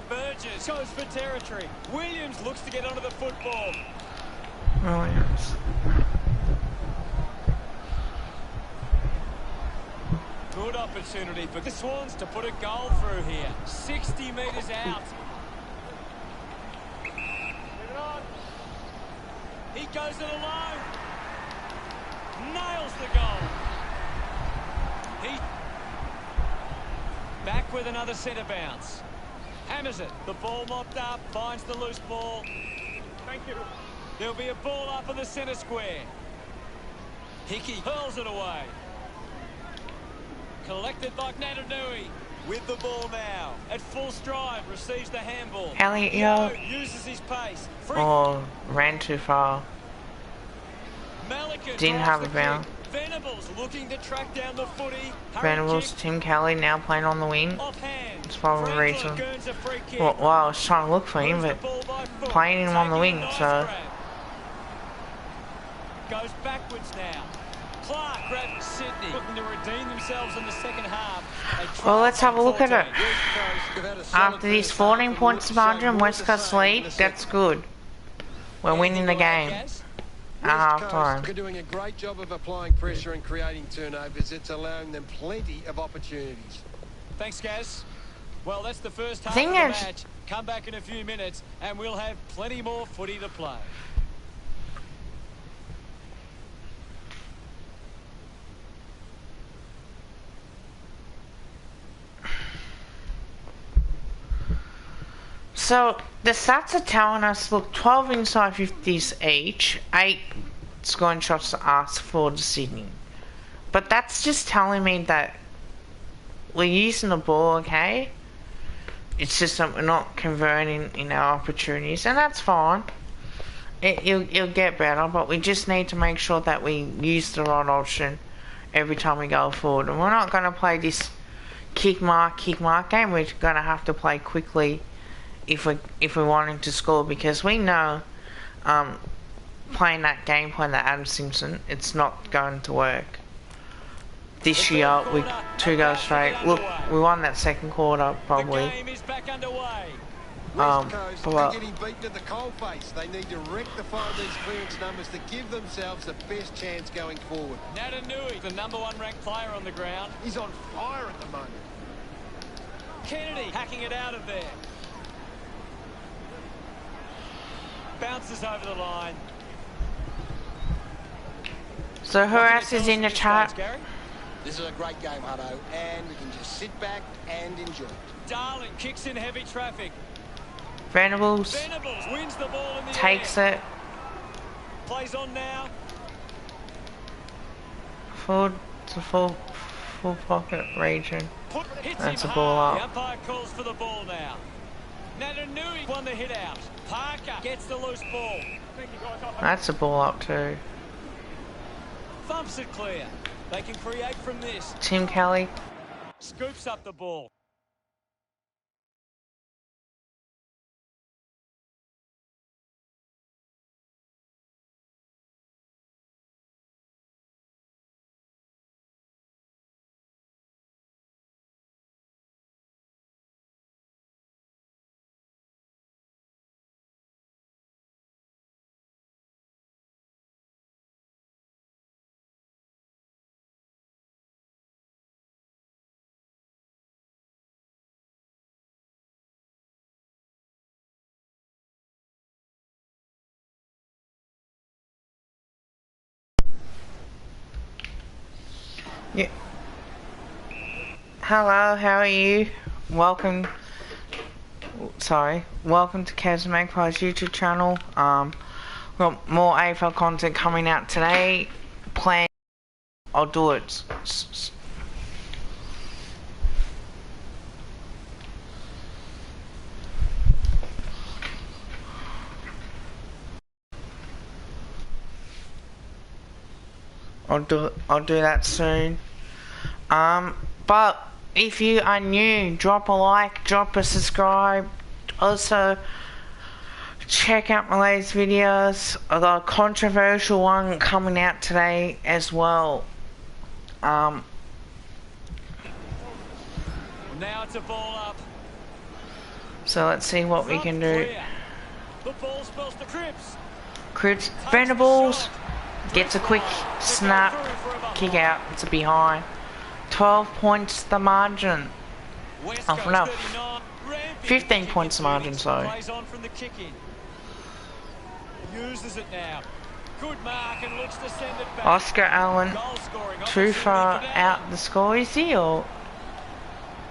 Burgess goes for territory. Williams looks to get onto the football. Williams. Good opportunity for the Swans to put a goal through here. 60 metres out. He goes it alone. Nails the goal. He back with another centre bounce. Hammers it. The ball mopped up. Finds the loose ball. Thank you. There'll be a ball up in the centre square. Hickey hurls it away. Collected by Natanui. With the ball now. At full stride. Receives the handball. Elliot, yo. Uses his pace. Free. Oh, ran too far. Malikan Didn't have a bounce. Venables looking to track down the footy. Venables, Tim Kelly now playing on the wing. Offhand. It's probably the reason. Franklin, a free kick. Well, I was trying to look for him, but playing him on the wing, so. Goes backwards now. Clark grabs Sydney, looking to redeem themselves in the second half. Well, let's have a look at it. After these 14 points margin, West Coast lead, that's good. We're winning the game at half time. They're doing a great job of applying pressure and creating turnovers. It's allowing them plenty of opportunities. Thanks, Gaz. Well, that's the first half of Thing the is, match. Come back in a few minutes, and we'll have plenty more footy to play. So, the stats are telling us, look, 12 inside 50s each, 8 scoring shots to us for the Sydney. But that's just telling me that we're using the ball, okay? It's just that we're not converting in our opportunities, and that's fine. It'll get better, but we just need to make sure that we use the right option every time we go forward. And we're not going to play this kick mark game. We're going to have to play quickly if we're wanting to score, because we know playing that game plan that Adam Simpson, it's not going to work. This year, we 2 goals straight. Look, we won that second quarter probably. The game is back underway. West Coast are getting beaten at the coalface. They need to rectify these clearance numbers to give themselves the best chance going forward. Natanui, the #1 ranked player on the ground. He's on fire at the moment. Kennedy hacking it out of there. Bounces over the line. So who else is in the chat? This is a great game, Hutto, and we can just sit back and enjoy it. Darling kicks in heavy traffic. Venables wins the ball in the takes air. it. Plays on now. Forward to full pocket region. That's a ball hard. up. The umpire calls for the ball now. Natanui won the hit out. Parker gets the loose ball. That's a ball up too. Thumps it clear. They can create from this. Tim Kelly. Scoops up the ball. Yeah. Hello, how are you? Welcome to Kaz Magpie's YouTube channel. Got more AFL content coming out today. I'll do it. I'll do that soon. But if you are new, drop a like, drop a subscribe. Also, check out my latest videos. I got a controversial one coming out today as well. Now it's a ball up. So let's see what we can do. The ball spells the Cribs, Venables gets a quick snap, kick out. It's a behind. 12 points the margin. Oh no, 15 points the margin. Sorry. Uses it now. Good mark and looks to send it back. Oscar Allen too far out the score, is he, or?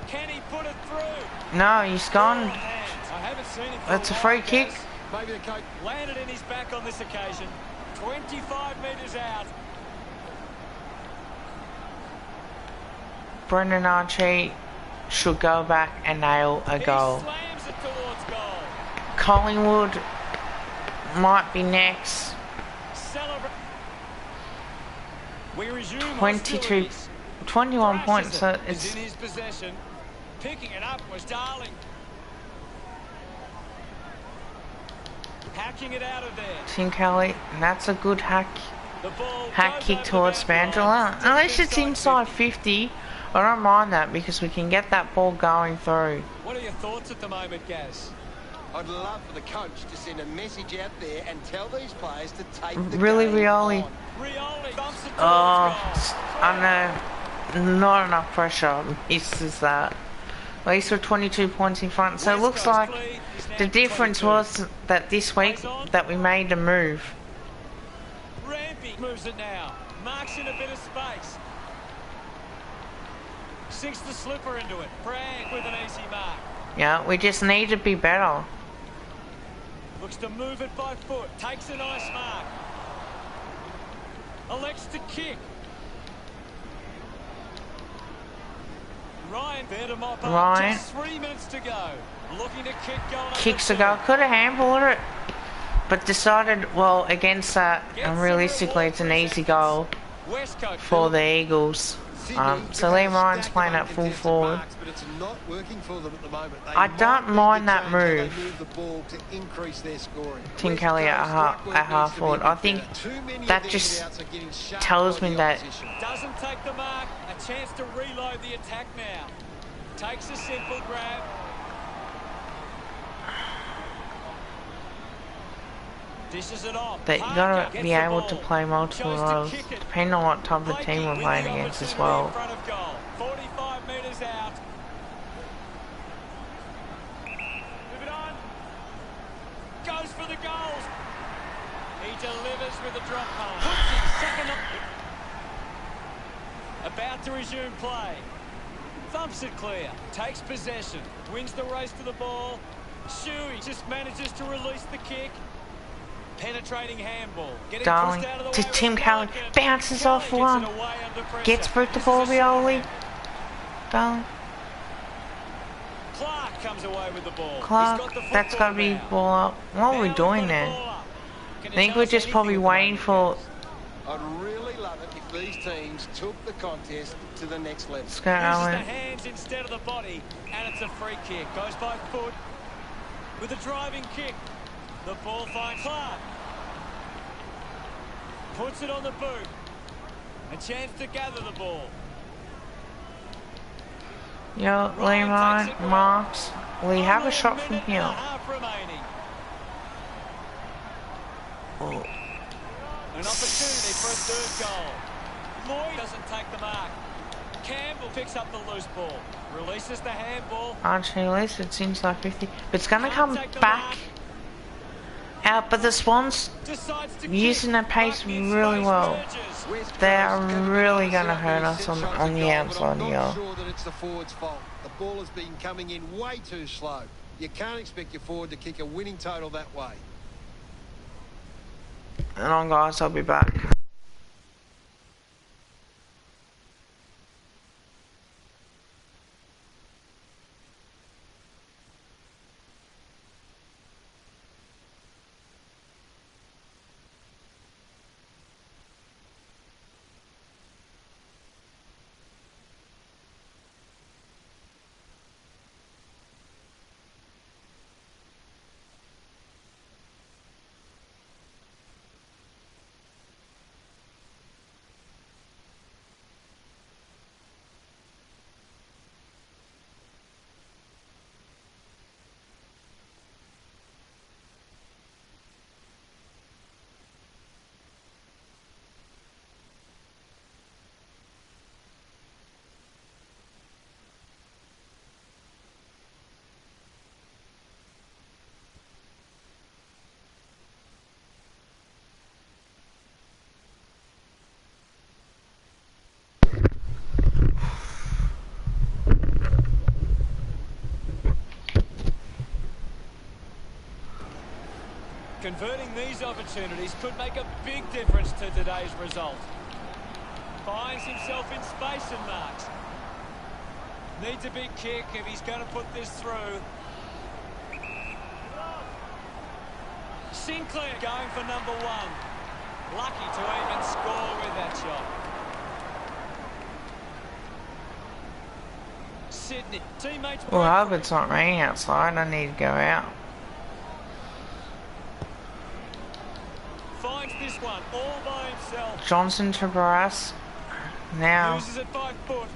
Can he put it through? No, he's gone. I haven't seen him. That's a free kick. Maybe the coach Landed in his back on this occasion. 25 metres out. Brendan Archie should go back and nail a goal. He slams it towards goal. Collingwood might be next. We resume 21 points, so it's it's in his possession. Picking it up was Darling. Hacking it out of there. Tim Kelly, and that's a good hack kick towards Spangela. Unless it's inside 50, I don't mind that because we can get that ball going through. What are your thoughts at the moment, Gaz? I'd love for the coach to send a message out there and tell these players to take the Really, game Rioli? on. Rioli bumps it towards I know, not enough pressure. Misses that. At least we're 22 points in front. So it looks like the difference was that this week that we made a move. Rampy moves it now. Marks in a bit of space. Sinks the slipper into it. Bragg with an easy mark. Yeah, we just need to be better. Looks to move it by foot. Takes a nice mark. Elects to kick. Ryan there to mop up. Ryan. Just 3 minutes to go. Looking to kick goal. Kicks a goal. Could have handballed it, but decided, well, against that, and realistically it's an easy goal for the Eagles. So Liam Ryan's playing at full forward. I don't mind that move. Tim Kelly at half forward. I think that just tells me that doesn't take the mark. A chance to reload the attack now. Takes a simple grab. Dishes it off. that you gotta be able to play multiple roles, depending on what type of team we're playing against as well. 45 metres out. Move it on. Goes for the goals. He delivers with a drop home. Second up. About to resume play. Thumps it clear. Takes possession. Wins the race to the ball. Shuey just manages to release the kick. Penetrating handball. Darling to Tim Kelly. Bounces off one. Gets through the ball, Rioli. Darling. Clark comes away with the ball. Clark, that's got to be ball up. What are we doing there? I think we're just probably waiting for I'd really love it if these teams took the contest to the next level. Let's go, Uses the Alan. hands instead of the body, and it's a free kick. Goes by foot with a driving kick. The ball finds Clark. Puts it on the boot. A chance to gather the ball. Yo, Lehman, Marks, we have a shot from here. Oh. An opportunity for a third goal. Lloyd doesn't take the mark. Campbell picks up the loose ball. Releases the handball. Archie release, it seems like 50. But it's going to come back out. But the Swans using their pace really well. They are really going to hurt us on the outside here. I'm not sure that it's the forward's fault. The ball has been coming in way too slow. You can't expect your forward to kick a winning total that way. And on, guys, I'll be back. Converting these opportunities could make a big difference to today's result. Finds himself in space and marks. Needs a big kick if he's going to put this through. Sinclair going for number one. Lucky to even score with that shot. Sydney. Teammates. Well, I hope it's not raining outside. I need to go out. Finds this one all by himself. Johnson to Barras. Now. Uses it by foot.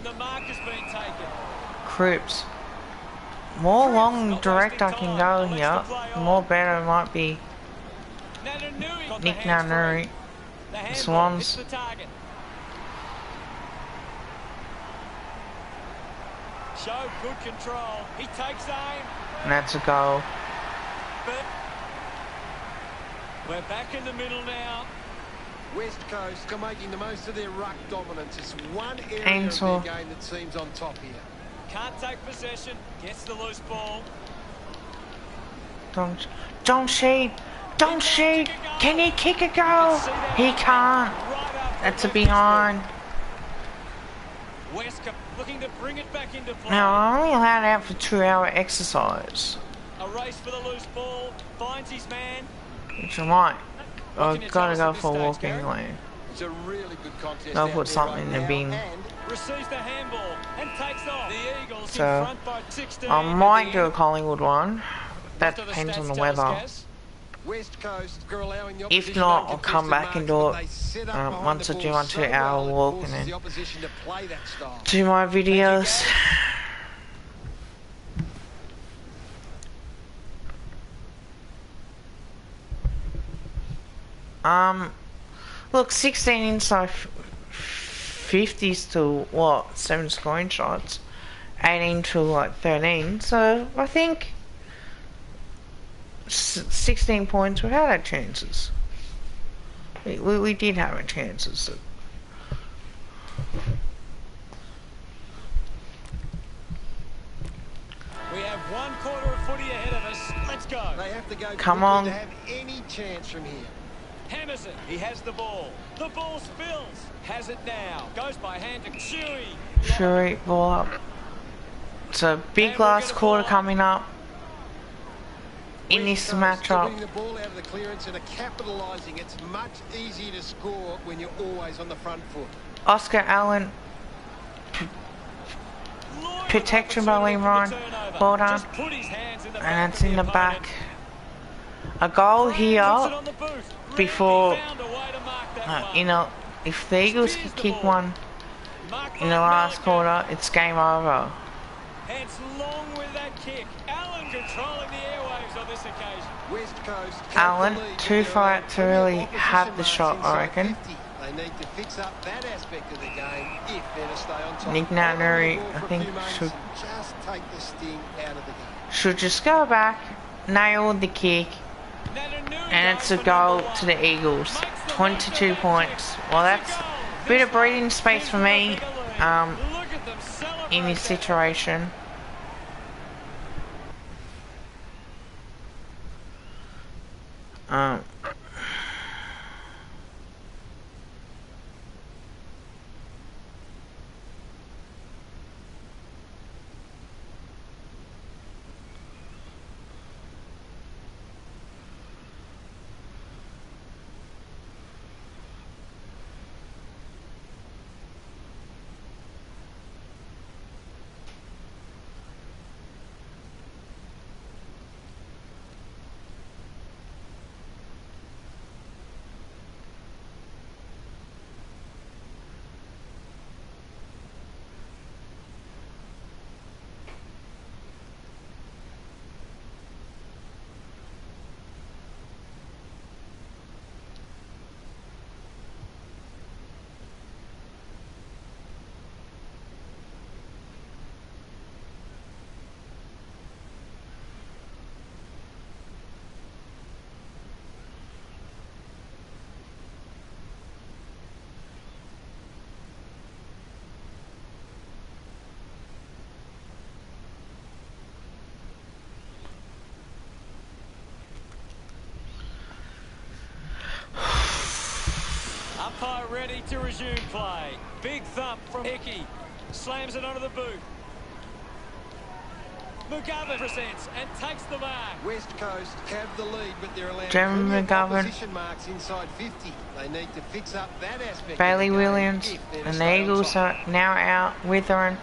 The mark has been taken. Cripps. More long direct I can go here, the more better it might be. Nick Nanuri. Swans. Show good control. He takes aim. And that's a goal. But we're back in the middle now. West Coast are making the most of their ruck dominance. It's one area of their game that seems on top here. Can't take possession. Gets the loose ball. Don't Sheed. Don't Sheed. Can he kick a goal? He can't. That's a behind. West looking to bring it back into play. Now, I'm only allowed out for 2-hour exercise. A race for the loose ball. Finds his man. Which I might. I've got to go for a walk anyway. It's a really good contest. I'll put something in the bin. Receives the handball and takes off. The Eagles So, in front by 16. I might do a Collingwood one. That depends on the weather. West Coast are allowing the If opposition not, to I'll contest come the back and do mark, it but they set up behind once the I do ball my so 2-hour well, walk it and forces the then opposition to play that style. do my videos. Look, 16 inside 50s to what? 7 scoring shots, 18 to like 13. So I think 16 points. We had our chances. We did have our chances. We have 1 quarter of footy ahead of us. Let's go. They have to go Come on. to have any chance from here. Hammers it. He has the ball. The ball spills. Has it now. Goes by hand to Chewy. Fury, ball up. So big last quarter coming up. in this West Coast matchup. winning the ball out of the clearance and are capitalising. It's much easier to score when you're always on the front foot. Oscar Allen, protection by Liam Ryan, well done, and it's in the back. A goal here before, if the Eagles could kick one in the last quarter, it's game over. Hence long with that kick. Allen controlling the airwaves on this occasion. West Coast Allen, too far to really have the shot, I reckon. They need to fix up that aspect of the game if they're to stay on top. Nick Nannary, I think, should just take the sting out of the game. Should just go back, nail the kick, and it's a goal to the Eagles. 22 points. Well, that's a bit of breathing space for me in this situation. Umpire ready to resume play. Big thump from Hickey. Slams it onto the boot. McGovern presents and takes the mark. West Coast have the lead, but they're allowed Jeremy McGovern, position marks inside 50. They need to fix up that aspect. Bailey Williams, and the Eagles are now out. Withering.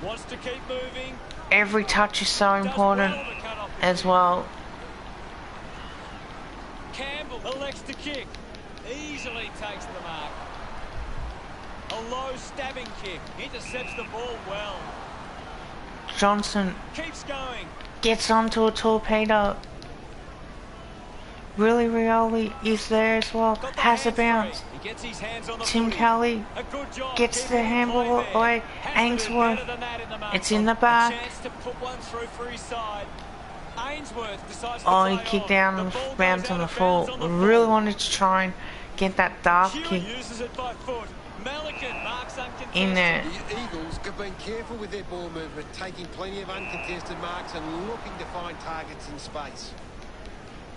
Wants to keep moving. Every touch is so important as well. Campbell elects to kick. Easily takes the mark. A low stabbing kick. Intercepts the ball well. Johnson Keeps going. gets onto a torpedo. Willie Rioli is there as well. Got the Has a hands free. bounce. He gets his hands on the Tim footy. Kelly A good job gets keeping the handball play there. away. Has to do Ainsworth, better than that in the mark. it's in the A back. chance to put one through for his side. Ainsworth decides Oh, to he play kicked on. down The and ball bounced goes on out the of floor. bounds on the Really ball. wanted to try and get that dark Hewitt kick uses it by foot. Melican marks uncontested. in there. The Eagles have been careful with their ball movement, taking plenty of uncontested marks and looking to find targets in space.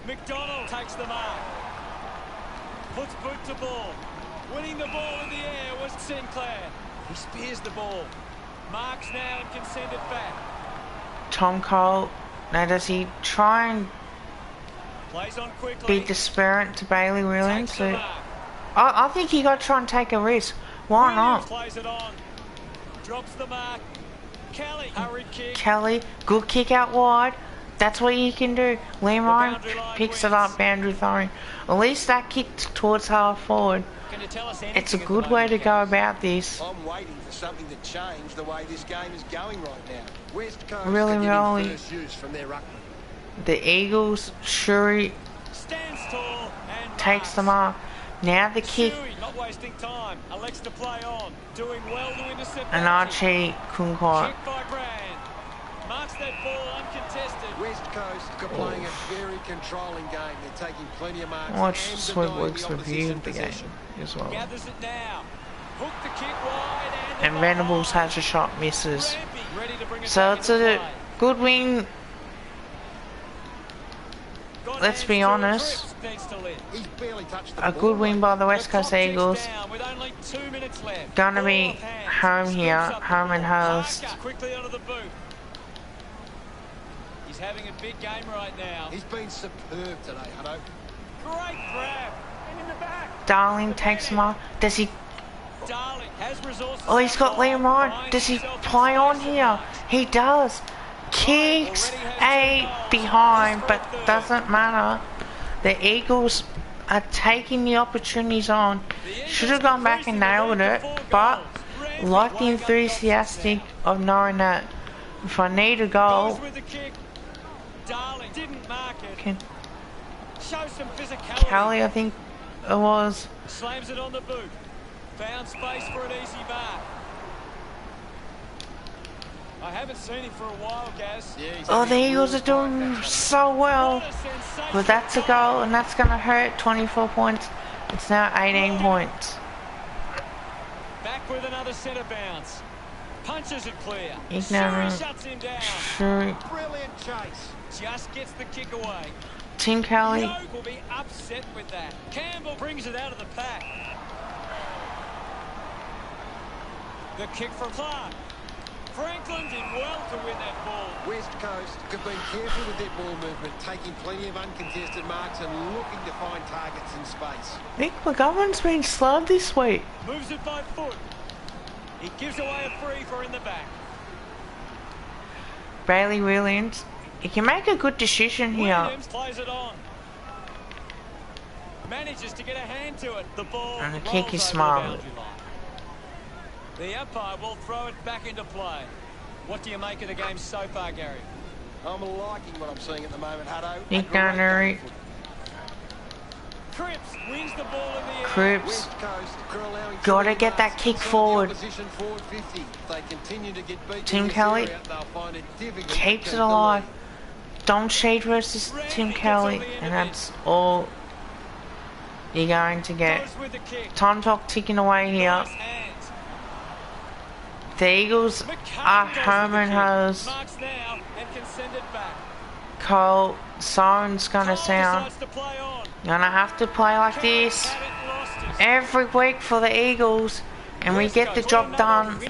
McDonald takes the mark. Puts boot to ball. Winning the ball in the air was Sinclair. He spears the ball. Marks now and can send it back. Tom Cole. Now does he try and Plays on quickly. be disparate to Bailey Williams? Takes the mark. I think he got to try and take a risk. Why Williams not? plays it on. Drops the mark. Kelly, hurried kick. Kelly, good kick out wide. That's what you can do. Liam Ryan boundary line picks it wins. up, boundary throwing. At least that kick towards half forward. Can you tell us anything It's a at the good way moment, to go Kevin? about this. I'm waiting for something to change the way this game is going right now. West Coast Really, are getting really. first use from their ruckman. The Eagles, Shuri Stands tall and takes the marks. mark. Now the kick, Shuey not wasting time. Elects to play on. Doing well to intercept and that kick. Archie couldn't quite. Kick by Brand. Marks that ball uncontested. West Coast are playing a very controlling game. They're taking plenty of marks. Watch and Sweetworks denying the review opposition the game possession. as well. Gathers it now. Hook the kick wide and And Venables has a shot, misses. ready to bring it So back it's into a play. good win. Got Let's hands be to honest. trips, needs to lift. He's barely touched the A ball. good win by the West The Coast clock ticks Eagles. down with only 2 minutes left. Gonna Ball be off hands. home here, Scoops up the home and ball. host. Parker quickly onto the boot. He's having a big game right now. He's been superb today, Hutto. Great grab. And in the back. Darling takes him off. Does he... Darling has resources. Oh, he's got Liam Ryan. Does he play on here? He does. Kicks a behind, but doesn't matter. The Eagles are taking the opportunities on. Should have gone back and nailed it, but like the enthusiastic of knowing that if I need a goal, Darling didn't mark it. Show some physicality. Kelly, I think it was. Slams it on the boot. Found space for an easy mark. I haven't seen him for a while, Gaz. Yeah, Oh, the Eagles are doing so well. But that's a goal, and that's going to hurt. 24 points. It's now 18 points. Back with another centre bounce. Punches it clear. Ignorant. Shuri shuts him down. True. Brilliant chase. Just gets the kick away. Tim Kelly. Yoke will be upset with that. Campbell brings it out of the pack. The kick from Clark. Franklin did well to win that ball. West Coast have been careful with their ball movement, taking plenty of uncontested marks and looking to find targets in space. Nick McGovern's been slow this week. Moves it by foot. He gives away a free for in the back. Bailey Williams. He can make a good decision here. Williams plays it on. Manages to get a hand to it. The ball And the rolls kick is over smart. the boundary line. The umpire will throw it back into play. What do you make of the game so far, Gary? I'm liking what I'm seeing at the moment, Hutto. Nick Garner. Cripps wins the ball in the air. Cripps. West Coast are allowing Gotta get that kick forward. Opposition forward 50. If they continue to get beaten Tim in this Kelly area, they'll find it difficult to keeps keep it the alive. lead. Dom Shade versus Tim Kelly, and that's all you're going to get. Goes with the kick. Time clock ticking away here. Nice hands. The Eagles are home and hose. Marks now and can send it back. Cole, siren's gonna Cole sound. decides to play on. Gonna have to play like this Had it, lost it. every week for the Eagles, and we get the job done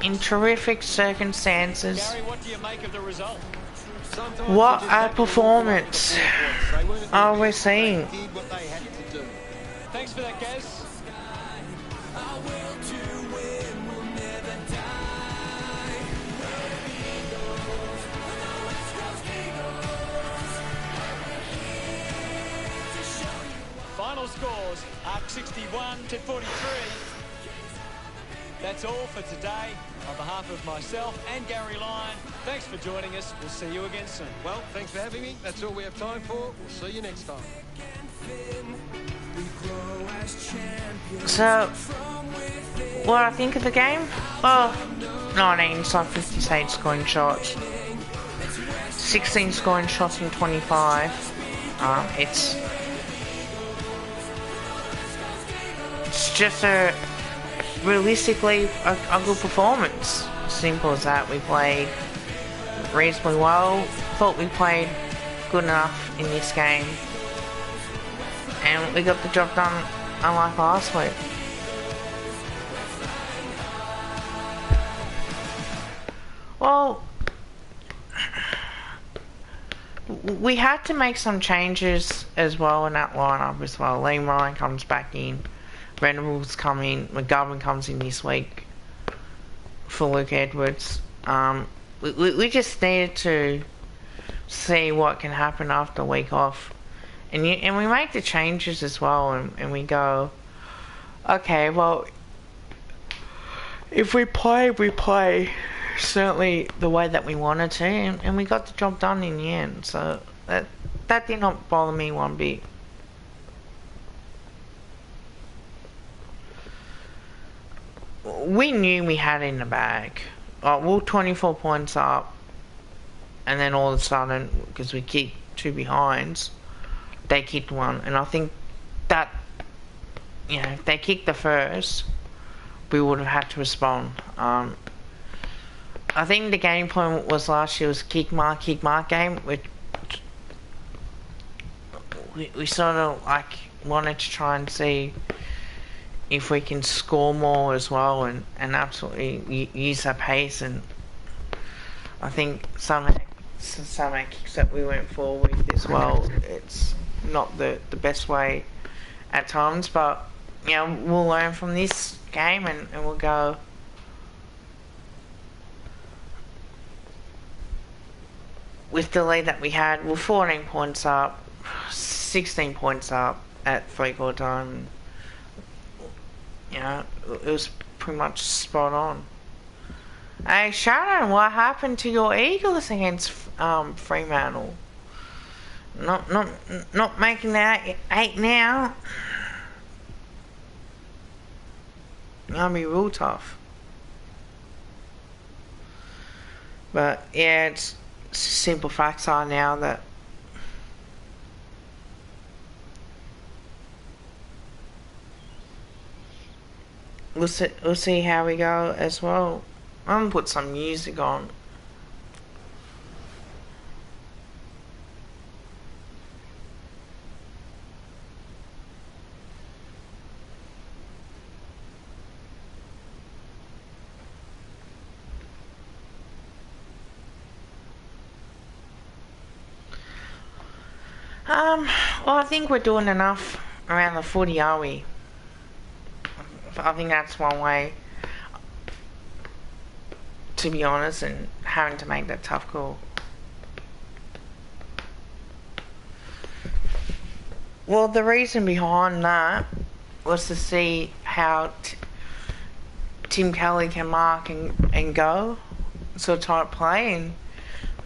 in terrific circumstances. Gary, what do you make of the result? Sometimes What you just a have to performance They weren't are we seeing? They did what they had to do. Thanks for that, Gaz. Final scores are 61 to 43. That's all for today. On behalf of myself and Gary Lyon, thanks for joining us. We'll see you again soon. Well, thanks for having me. That's all we have time for. We'll see you next time. So, what I think of the game? Well, 19 inside 58 scoring shots, 16 scoring shots in 25. It's just realistically a good performance. Simple as that. We played reasonably well. Thought we played good enough in this game, and we got the job done, unlike last week. Well, we had to make some changes as well in that lineup as well. Liam Ryan comes back in, Venables come in, McGovern comes in this week for Luke Edwards. We just needed to see what can happen after a week off, and we make the changes as well, and we go, okay, well, if we play certainly the way that we wanted to, and we got the job done in the end. So that did not bother me one bit. We knew we had it in the bag. We're 24 points up, and then all of a sudden, because we kicked two behinds, they kicked one, and I think that, you know, if they kicked the first, we would have had to respond. I think the game plan was last year was kick mark game, which we sort of like wanted to try and see if we can score more as well, and absolutely use our pace. And I think some of some kicks that we went for with as well. It's not the best way at times, but you know, we'll learn from this game and we'll go. With the lead that we had, we're 14 points up, 16 points up at 3/4 time. You know, it was pretty much spot on. Hey Shannon, what happened to your Eagles against Fremantle? Not making that 8 now. Gonna be real tough. But yeah, it's simple facts are now that we'll see how we go as well. I'm gonna put some music on. Well, I think we're doing enough around the footy, are we? I think that's one way, to be honest, and having to make that tough call. Well, the reason behind that was to see how Tim Kelly can mark and go, sort of type play, and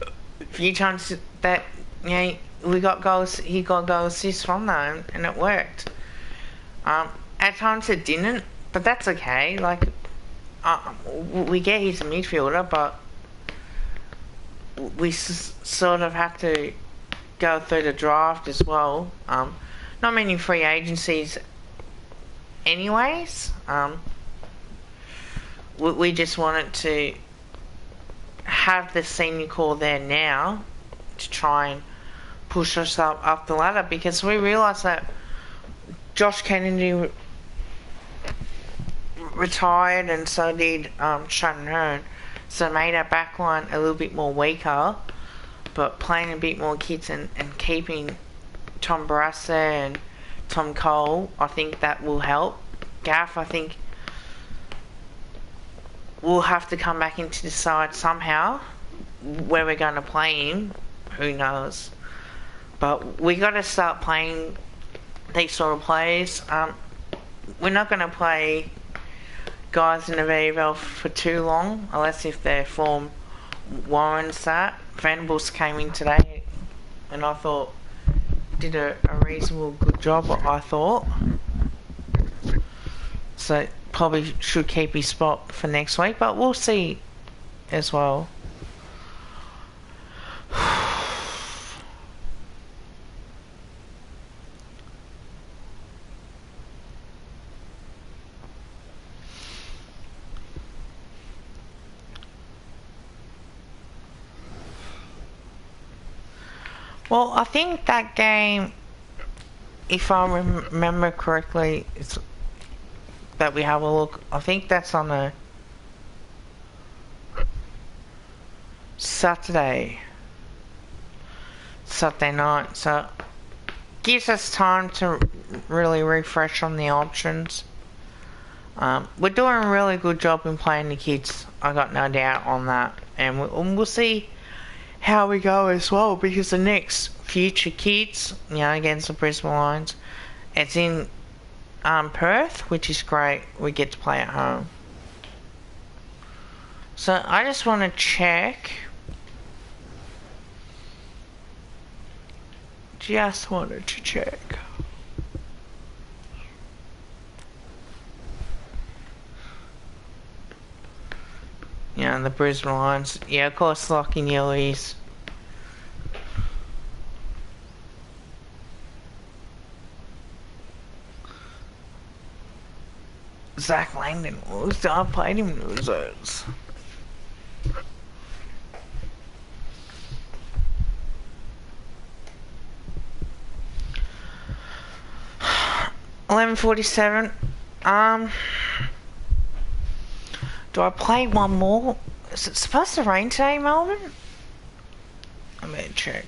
a few times that, you know, we got goals, he got goal assists from that, and it worked. At times it didn't, but that's okay. Like, we get he's a midfielder, but we sort of have to go through the draft as well. Not many free agencies anyways. We just wanted to have the senior core there now to try and push us up the ladder, because we realised that Josh Kennedy retired and so did Shannon Hearn, so made our backline a little bit more weaker, but playing a bit more kids and keeping Tom Barassa and Tom Cole, I think that will help. Gaff, I think, we'll have to come back into the side somehow. Where we're going to play him, who knows. But we got to start playing these sort of players. We're not going to play guys in the VFL for too long, unless if their form warrants that. Venables came in today, and I thought did a reasonable good job, I thought. So probably should keep his spot for next week, but we'll see as well. Well, I think that game, if I remember correctly, it's that we have a look. I think that's on a Saturday night, so gives us time to really refresh on the options. We're doing a really good job in playing the kids. I got no doubt on that, and we'll see how we go as well, because the next future kids, you know, against the Brisbane Lions, it's in Perth, which is great. We get to play at home. So I just want to check. Just wanted to check. Yeah, and the Brisbane Lions. Yeah, of course, Lockie Neely's. Zach Langdon. I played him in the reserves. $11:47. Do I play one more? Is it supposed to rain today, Melbourne? Let me check.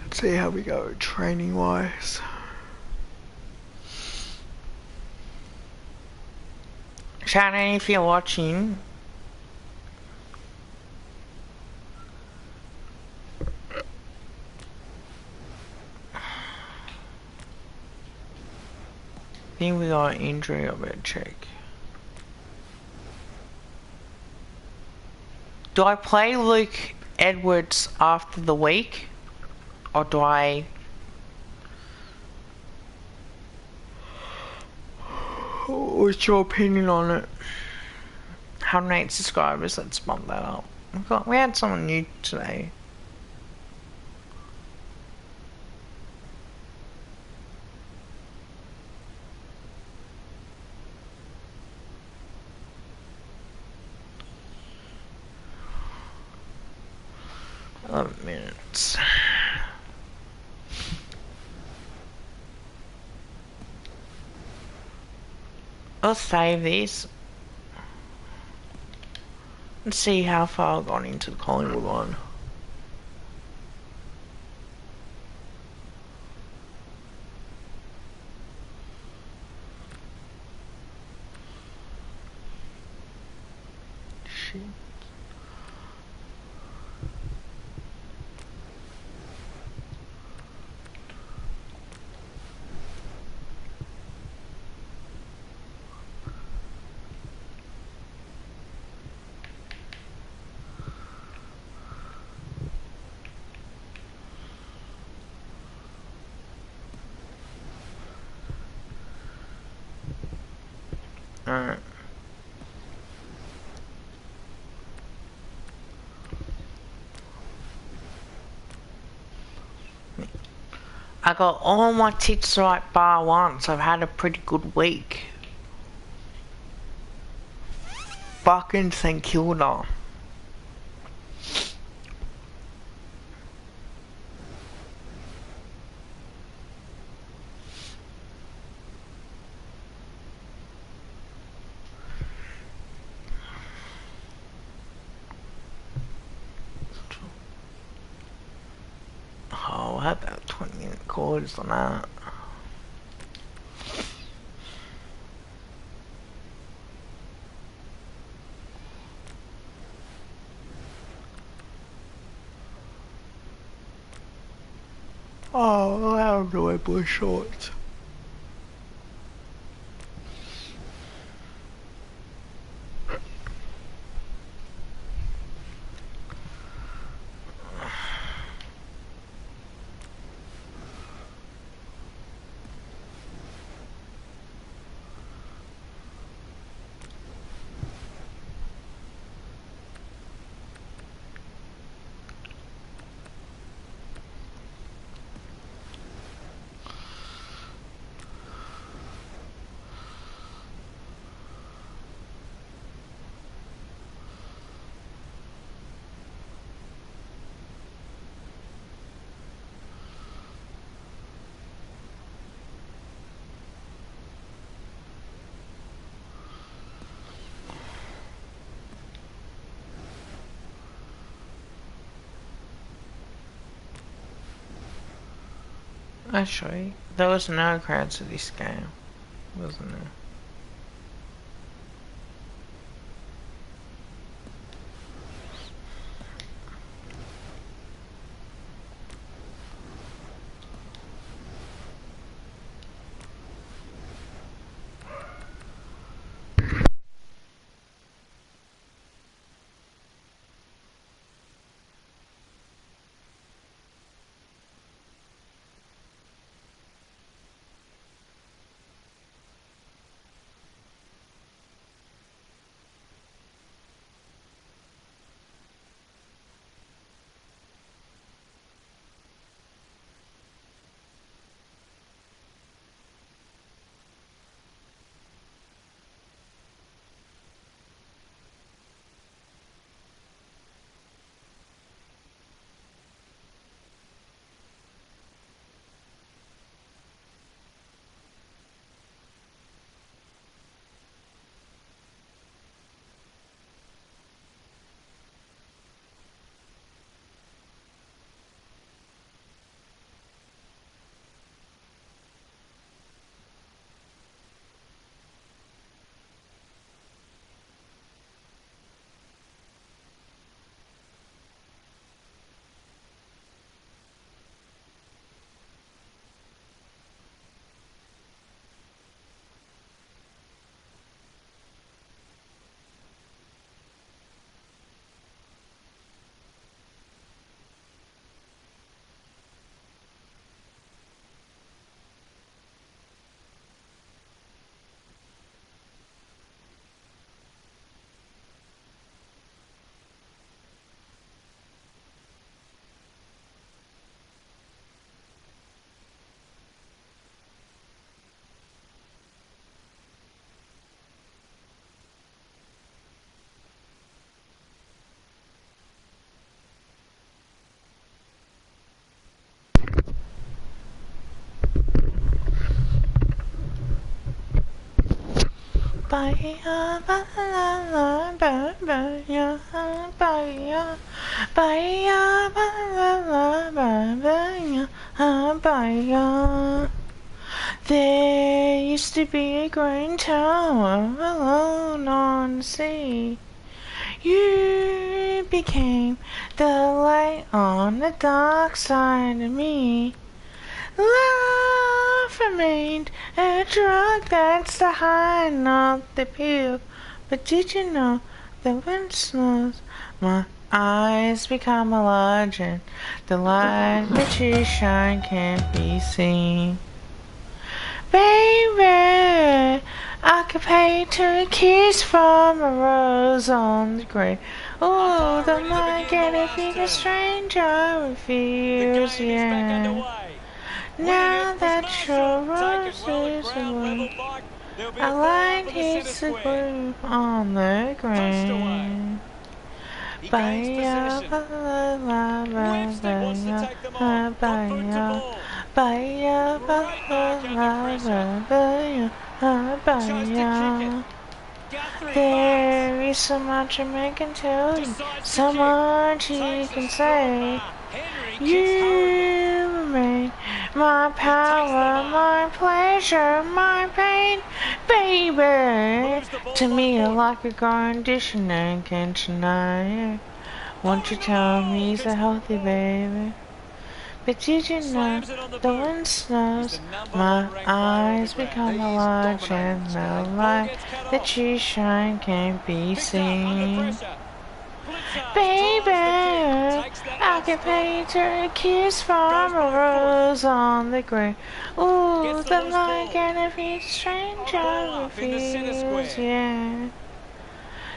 Let's see how we go training wise. Shannon, if you're watching, I think we got an injury. I better check. Do I play Luke Edwards after the week? Or do I... What's your opinion on it? 108 subscribers, let's bump that up. We had someone new today. Minutes. I'll save these. Let's see how far I've gone into the Collingwood one. Shit. Alright. I got all my ticks right bar one, so I've had a pretty good week. Fucking St Kilda. Oh, I had about 20-minute calls on that. Oh, I have to wear blue shorts. Actually, there was no crowds at this game, wasn't there? Baya, baya, baya, baya, baya, baya, baya, baya, baya. There used to be a green tower alone on the sea. You became the light on the dark side of me. Love remained a drug that's the high, not the pill. But did you know that when it snows, my eyes become a large and the light that you shine can't be seen? Baby, I could pay to a kiss from a rose on the grave. Oh, the might get if you're a stranger reveals, yeah. Now that your roses are blue, a light hits the glue on the ground. Baya, baya, baya, baya, baya, baya, baya, baya. There is so much I can tell you, so much you can say. You remain my power, my pleasure, my pain, baby. To me, you're like a conditioner, can't deny it. Won't you tell me he's a healthy baby? But did you know that when it snows, my eyes become a large and the light that you shine can't be seen? Baby, I can picture a kiss from a rose on the grave. Ooh, the light can if he's a stranger reveals, yeah.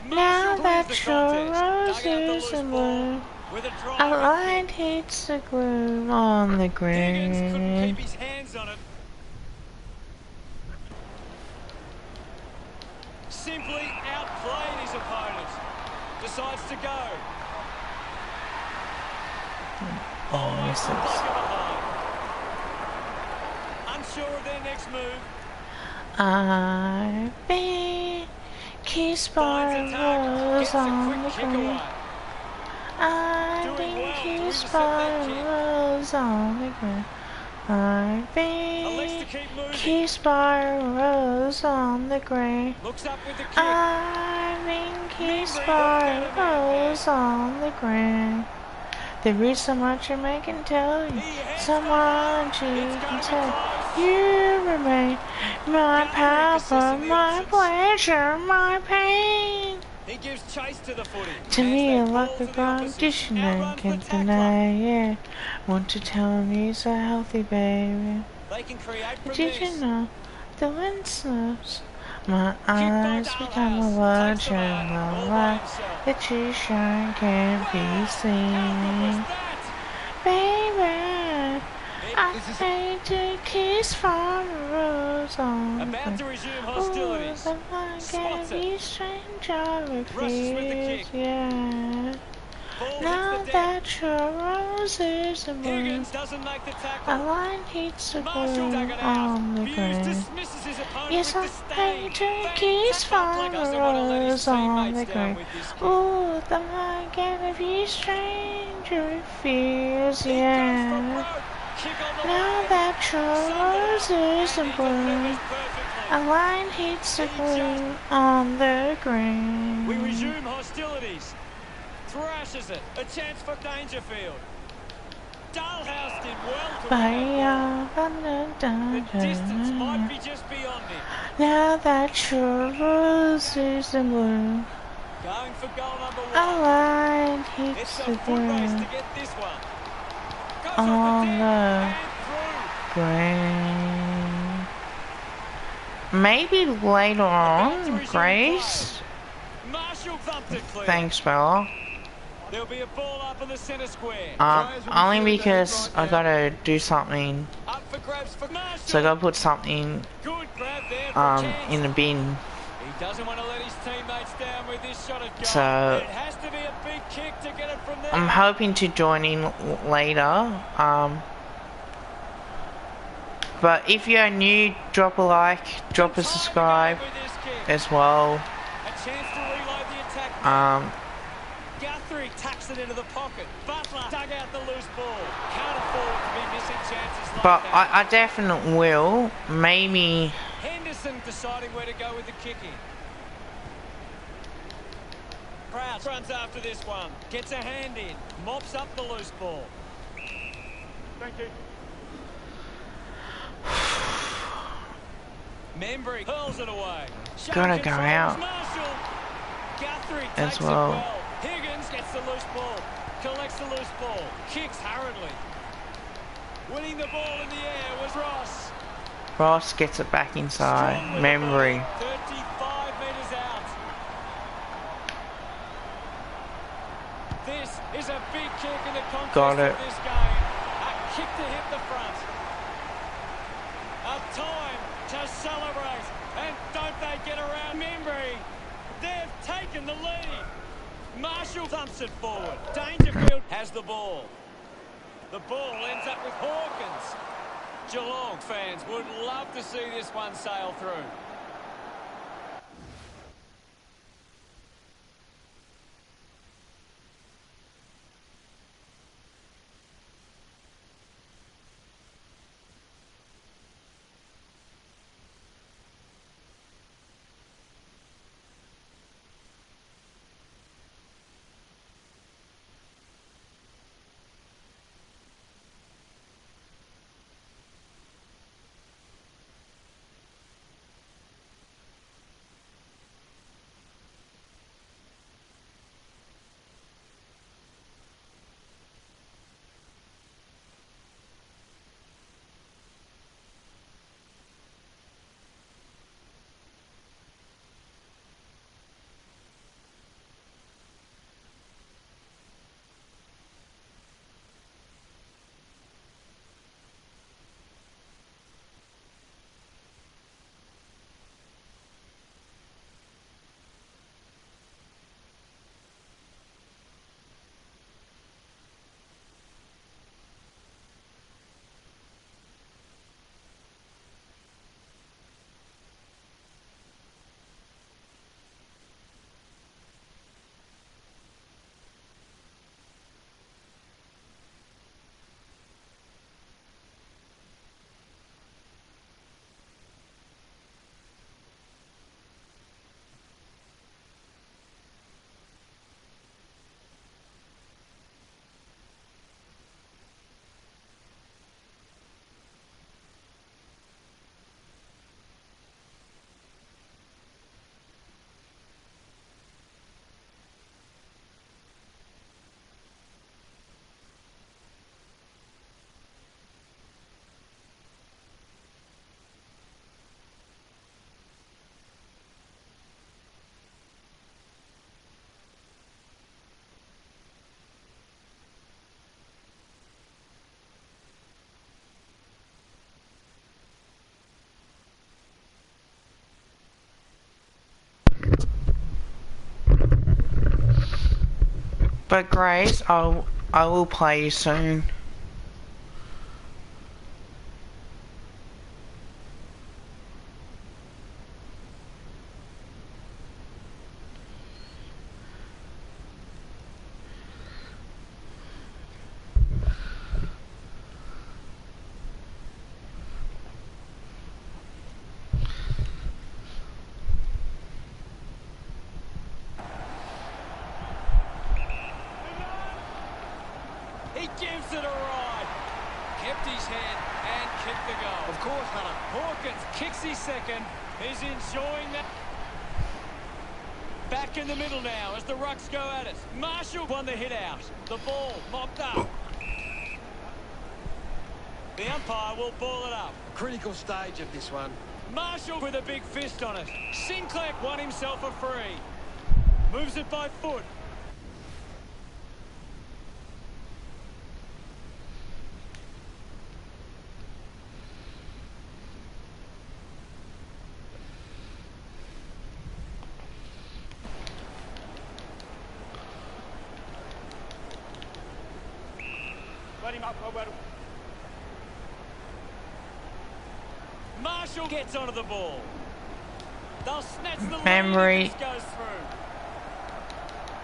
Now that your rose is in bloom, a light hits the gloom on the grave. Simply outplayed his opponent. Decides to go. Oh, yes, unsure of their next move. I've been kissed by a rose on the grave. I've been kissed by a rose on the grave. I've been kissed by a rose on the grave. I've been kissed by a rose on the grave. There is so much I can tell you, so much you can tell. You remain my power, my pleasure, my pain. He gives chase to the footy. To me, you're like a conditioner, can't deny, yeah. Want to tell me he's a healthy baby? They can create from Did you know the wind snows? My eyes become a large and the light that you shine can't be seen. Baby, I hate to kiss from a rose on about to resume hostilities. Ooh, the light can't be stranger reveals, yeah. Now that your rose is in bloom, a line hits the glue on the grave. Yes, I hate to kiss from a rose on the grave. Ooh, the light can be stranger it feels, yeah. Now that your rose is in bloom, a line hits the glue on the grave. We resume hostilities. Thrashes it. A chance for Dangerfield. Dalhouse did well to the distance might be just beyond him. Now that your rose is in bloom, Going for goal number one. a line hits the glue on the grave. Maybe later on, Grace. Thanks, Bella. There'll be a ball up in the centre square. Only because I gotta do something. Up for grabs for Marshall. So I gotta put something Good grab there for in the bin. He doesn't want to let his teammates down with this shot at goal. So it has to be a big kick to get it from there. I'm hoping to join in later. But if you're new, drop a like, drop a subscribe as well. A chance to reload the attack. Guthrie tucks it into the pocket. Butler dug out the loose ball. Can't afford to be missing chances like But that. I definitely will. Maybe. Henderson deciding where to go with the kicking. Crouch runs after this one. Gets a hand in. Mops up the loose ball. Thank you. Membry hurls it away. Gotta go out Marshall. Guthrie as takes well. it well. Higgins gets the loose ball. Collects the loose ball. Kicks hurriedly. Winning the ball in the air was Ross. Ross gets it back inside. Membry. 35 metres out. This is a big kick in the contest of this game. A kick to hit the front. A time to celebrate. And don't they get around Membry? They've taken the lead. Marshall thumps it forward. Dangerfield has the ball. The ball ends up with Hawkins. Geelong fans would love to see this one sail through. But Grace, I will play you soon. He gives it a ride. Kept his head and kicked the goal. Of course, Hunter. Hawkins kicks his second. He's enjoying that. Back in the middle now as the Rucks go at it. Marshall won the hit out. The ball mopped up. The umpire will ball it up. Critical stage of this one. Marshall with a big fist on it. Sinclair won himself a free. Moves it by foot. Let him up, Roberto. Marshall gets onto the ball. They'll snatch the Memory. lead if this goes through.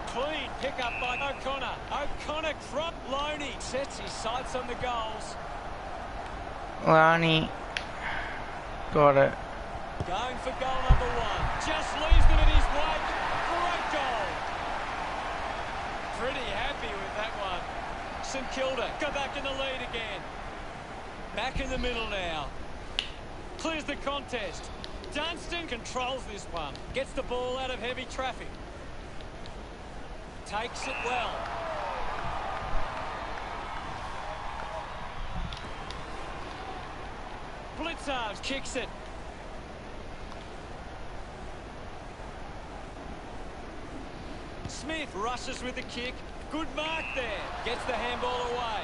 Clean pick up by O'Connor. O'Connor drop. Loney sets his sights on the goals. Loney. Got it. Going for goal number 1. Just leaves them in his wake. Great goal. Pretty happy with that one. St Kilda go back in the lead again. Back in the middle now. Clears the contest. Dunstan controls this one. Gets the ball out of heavy traffic. Takes it well. Blitzarves kicks it. Smith rushes with the kick. Good mark there. Gets the handball away.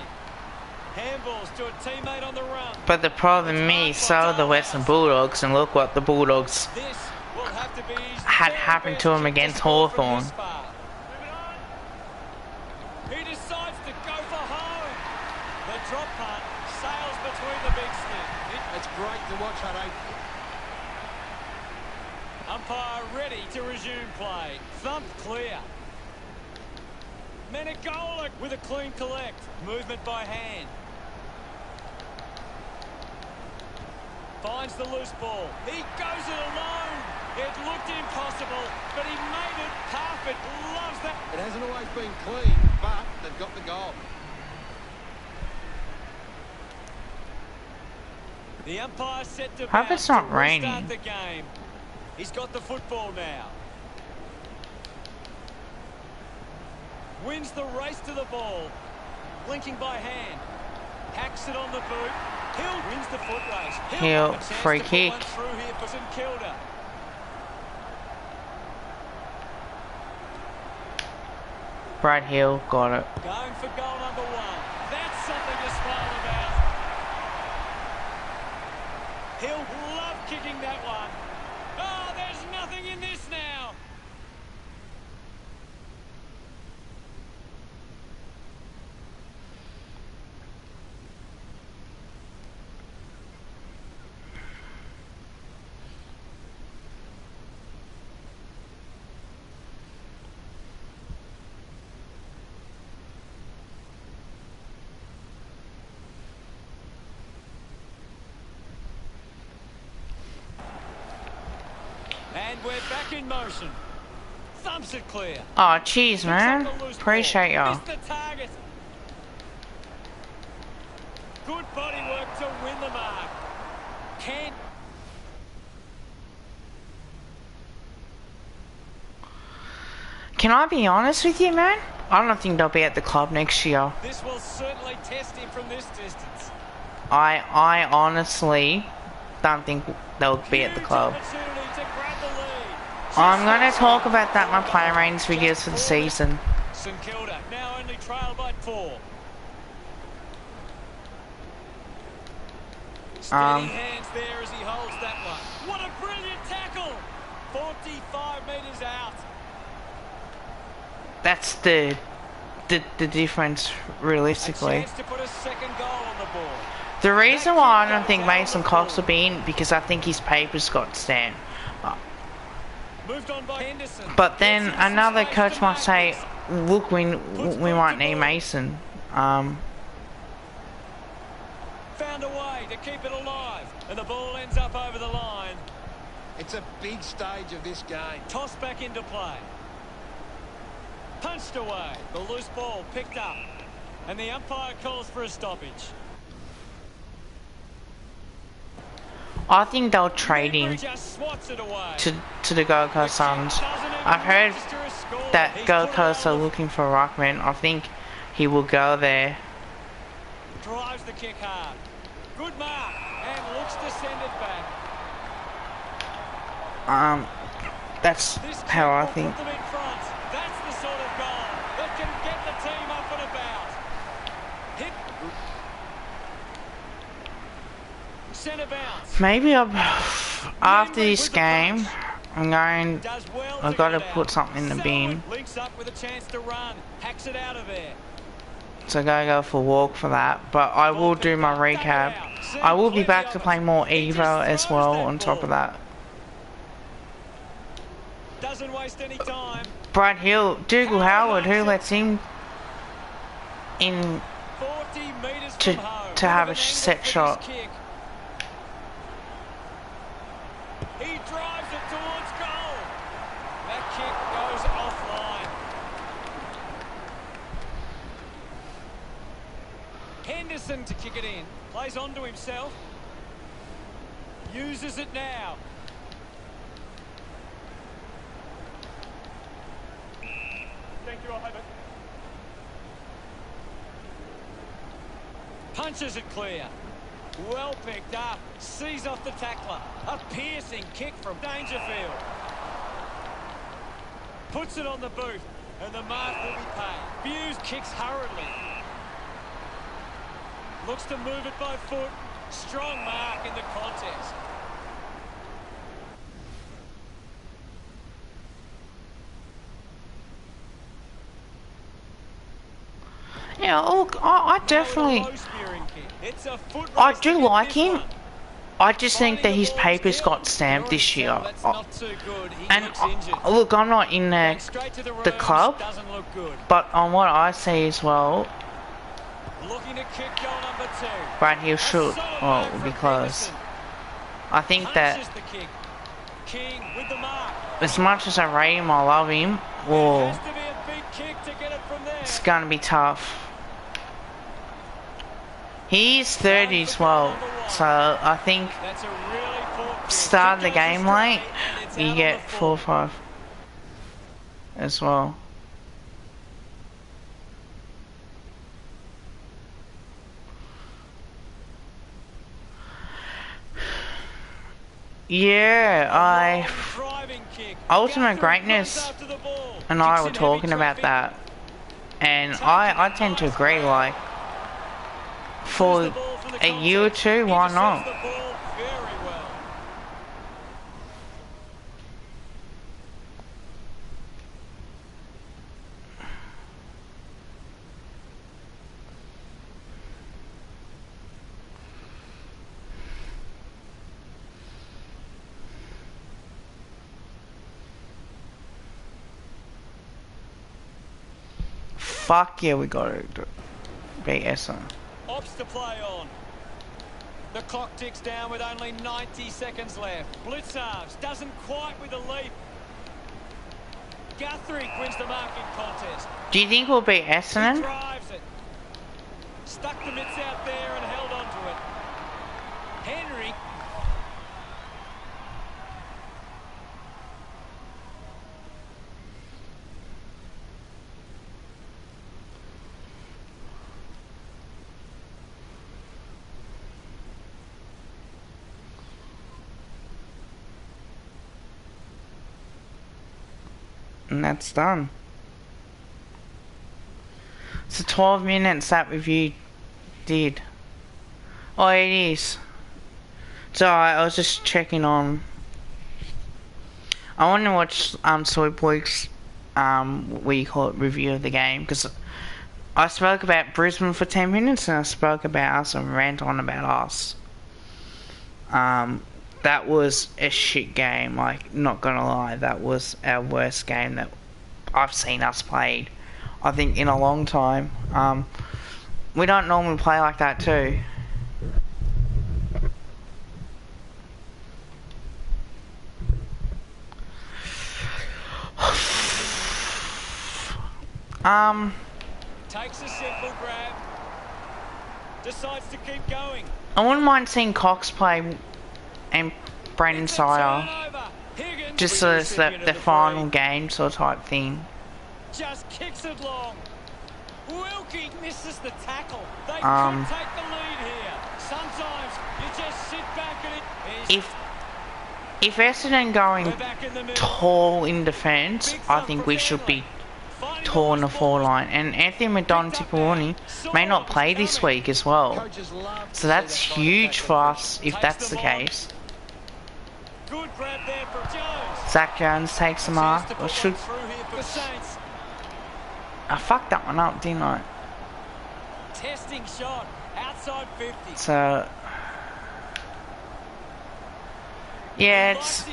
Handballs to a teammate on the run. But the problem is, so are the Western Bulldogs, and look what the Bulldogs This will have to be his had very happened best to him get against the ball from Hawthorn. this far. He decides to go for home. The drop punt sails between the big stick. It's great to watch, Hutto. Umpire ready to resume play. Thumped clear. Menegola with a clean collect. Movement by hand. Finds the loose ball. He goes it alone. It looked impossible, but he made it perfect. Loves that. It hasn't always been clean, but they've got the goal. The umpire set to Hope it's not restart raining. the game. He's got the football now. Wins the race to the ball. Linking by hand. Hacks it on the boot. Hill wins the foot race. Hill, have a chance free to put kick. one through here for St Kilda. Brad Hill got it. Going for goal number 1. That's something to smile about. He'll love kicking that one. Oh, there's nothing in this now. And we're back in motion. Thumps it clear. Oh, cheers, man. Picks up the loose Appreciate ball. ya. Missed the target. Good body work to win the mark. Can't. Can I be honest with you, man? I don't think they'll be at the club next year. This will certainly test him from this distance. I honestly don't think they'll be at the Huge club. opportunity to grab the lead. I'm gonna talk about that in my play range videos for the season. St Kilda now only trail by 4. Steady hands there as he holds that one. What a brilliant tackle! 45 metres out. That's the difference, A realistically. chance to put a second goal on the board. The reason why I don't think Mason Cox will be in, because I think his papers got stamped. Moved on by Henderson. But then another coach might say, look, we might need Mason. Found a way to keep it alive. And the ball ends up over the line. It's a big stage of this game. Tossed back into play. Punched away. The loose ball picked up. And the umpire calls for a stoppage. I think they'll trade him Just swats it away. to the Gold Coast Suns. I've heard that Gold Coast are looking for a ruckman. I think he will go there. Drives the kick hard. Good mark. And looks to send it back. That's This how I kick will think. put them in front. That's the sort of goal that can get the team up and about. Hit. Centre bounce. Maybe after this game, Does well I've to got to get put out. something in the bin. Selwood links up with a chance to run. Hacks it out of there. So I gotta go for a walk for that. But I will do my recap I will be back to play more Evo as well on top of that. Doesn't waste any time. Brad Hill, Dougal Howard, who lets him in 40 metres to from home. have a set shot. He drives it towards goal. That kick goes offline. Henderson to kick it in. Plays on to himself. Uses it now. Thank you, I'll have it. Punches it clear. Well picked up. Sees off the tackler. A piercing kick from Dangerfield. Puts it on the boot. And the mark will be paid. Hughes kicks hurriedly. Looks to move it by foot. Strong mark in the contest. Yeah, look, I definitely, I do like him. I just think that his papers got stamped this year. And look, I'm not in the club, but on what I see as well, Brad Hill should, well, it will be close. I think that as much as I rate him, I love him, well, it's going to be tough. He's 30 as well, so I think start the game late, you get 4 or 5 as well. Yeah, Ultimate Greatness and I were talking about that, and I tend to agree, like, for a year or two, why not? Fuck yeah, we got it. Beat Essen. Ops to play on. The clock ticks down with only 90 seconds left. Blitzarves doesn't quite with a leap. Guthrie wins the marking contest. Do you think we'll beat Essendon? He drives it. Stuck the mitts out there and held on to it. Henry. And that's done. So 12 minutes that review did. Oh, it is. So I was just checking on. I want to watch Soyboy's what you call it, review of the game, because I spoke about Brisbane for 10 minutes and I spoke about us and rant on about us. That was a shit game, like, not gonna lie, that was our worst game that I've seen us played, I think, in a long time. We don't normally play like that too. Takes a simple grab. Decides to keep going. I wouldn't mind seeing Cox play and Brandon Sire, just so it's the final game sort of type thing. Just kicks it long. Wilkie misses the tackle. They could take the lead here. Sometimes you just sit back and if Essendon going tall in defence, I think we should be tall in the forward line. And Anthony Madonna-Tipperoni may not play this week as well, so that's huge for us if that's the case. Good grab there from Jones. Zach Jones takes the mark. Or should I fucked that one up, didn't I? Testing shot outside 50. So Yeah, it's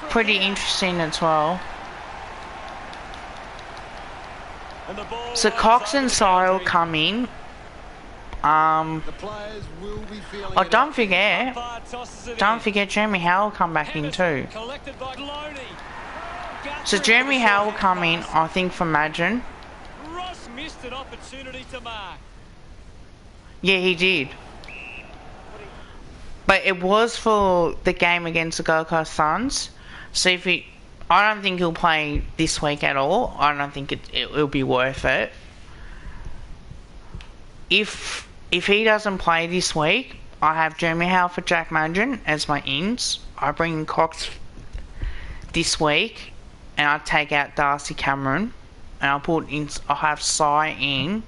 pretty interesting as well. So Cox and Sile come in. Oh, don't forget Jeremy Howe will come back in too. So Jeremy Howe will come in, I think, for Madgen. Ross missed an opportunity to mark. Yeah, he did. But it was for the game against the Gold Coast Suns. So if he, I don't think he'll play this week at all. I don't think it'll be worth it. If he doesn't play this week, I have Jeremy Howe for Jack Madgen as my ins. I bring in Cox this week, and I take out Darcy Cameron, and I'll have Sai in.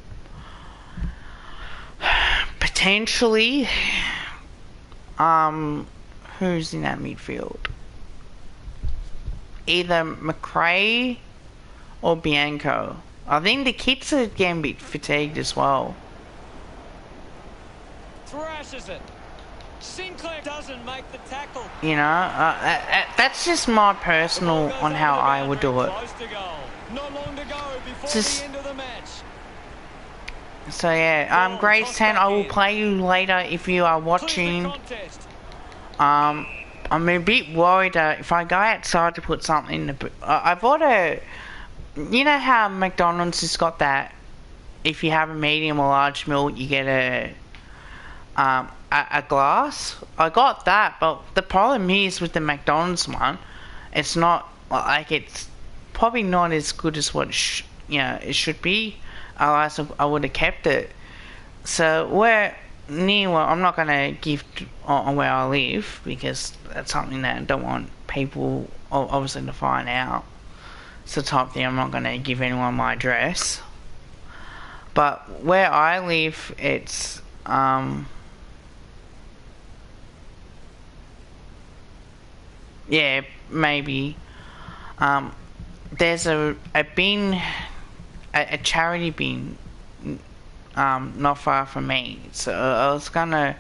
Potentially, who's in that midfield? Either McRae or Bianco. I think the kids are getting a bit fatigued as well. Thrashes it. Sinclair doesn't make the tackle. You know, that's just my personal on how I would do it. Not long to go before Just, the end of the match. So yeah, Grace 10, I will play you later if you are watching. I'm a bit worried if I go outside to put something in the... I bought a... You know how McDonald's has got that, if you have a medium or large meal, you get a glass? I got that, but the problem is with the McDonald's one, it's not... Like, it's probably not as good as what it should be. Otherwise, I would have kept it. So, I'm not going to give on where I live, because that's something that I don't want people, obviously, to find out. It's the type of thing I'm not going to give anyone my address. But where I live, it's... yeah, maybe. There's a bin... a charity bin not far from me, so I was gonna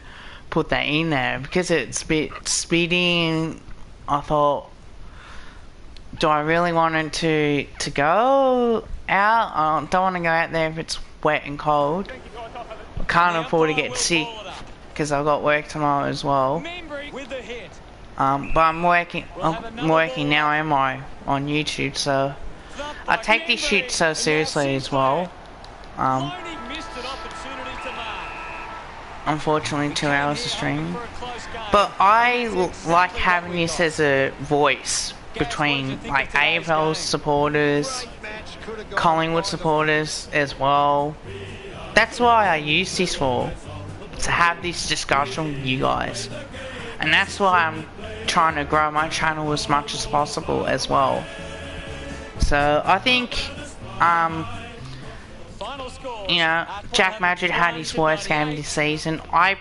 put that in there because it's a bit speedy. I thought, do I really want it to go out? I don't want to go out there if it's wet and cold. I can't afford to get sick because I've got work tomorrow as well. But I'm working now, am I, on YouTube, so I take this shit so seriously as well. Unfortunately, 2 hours to stream. But I like having this as a voice between like AFL supporters, Collingwood supporters as well. That's why I use this for, to have this discussion with you guys. And that's why I'm trying to grow my channel as much as possible as well. So I think, Jack Madgen had his worst game this season. I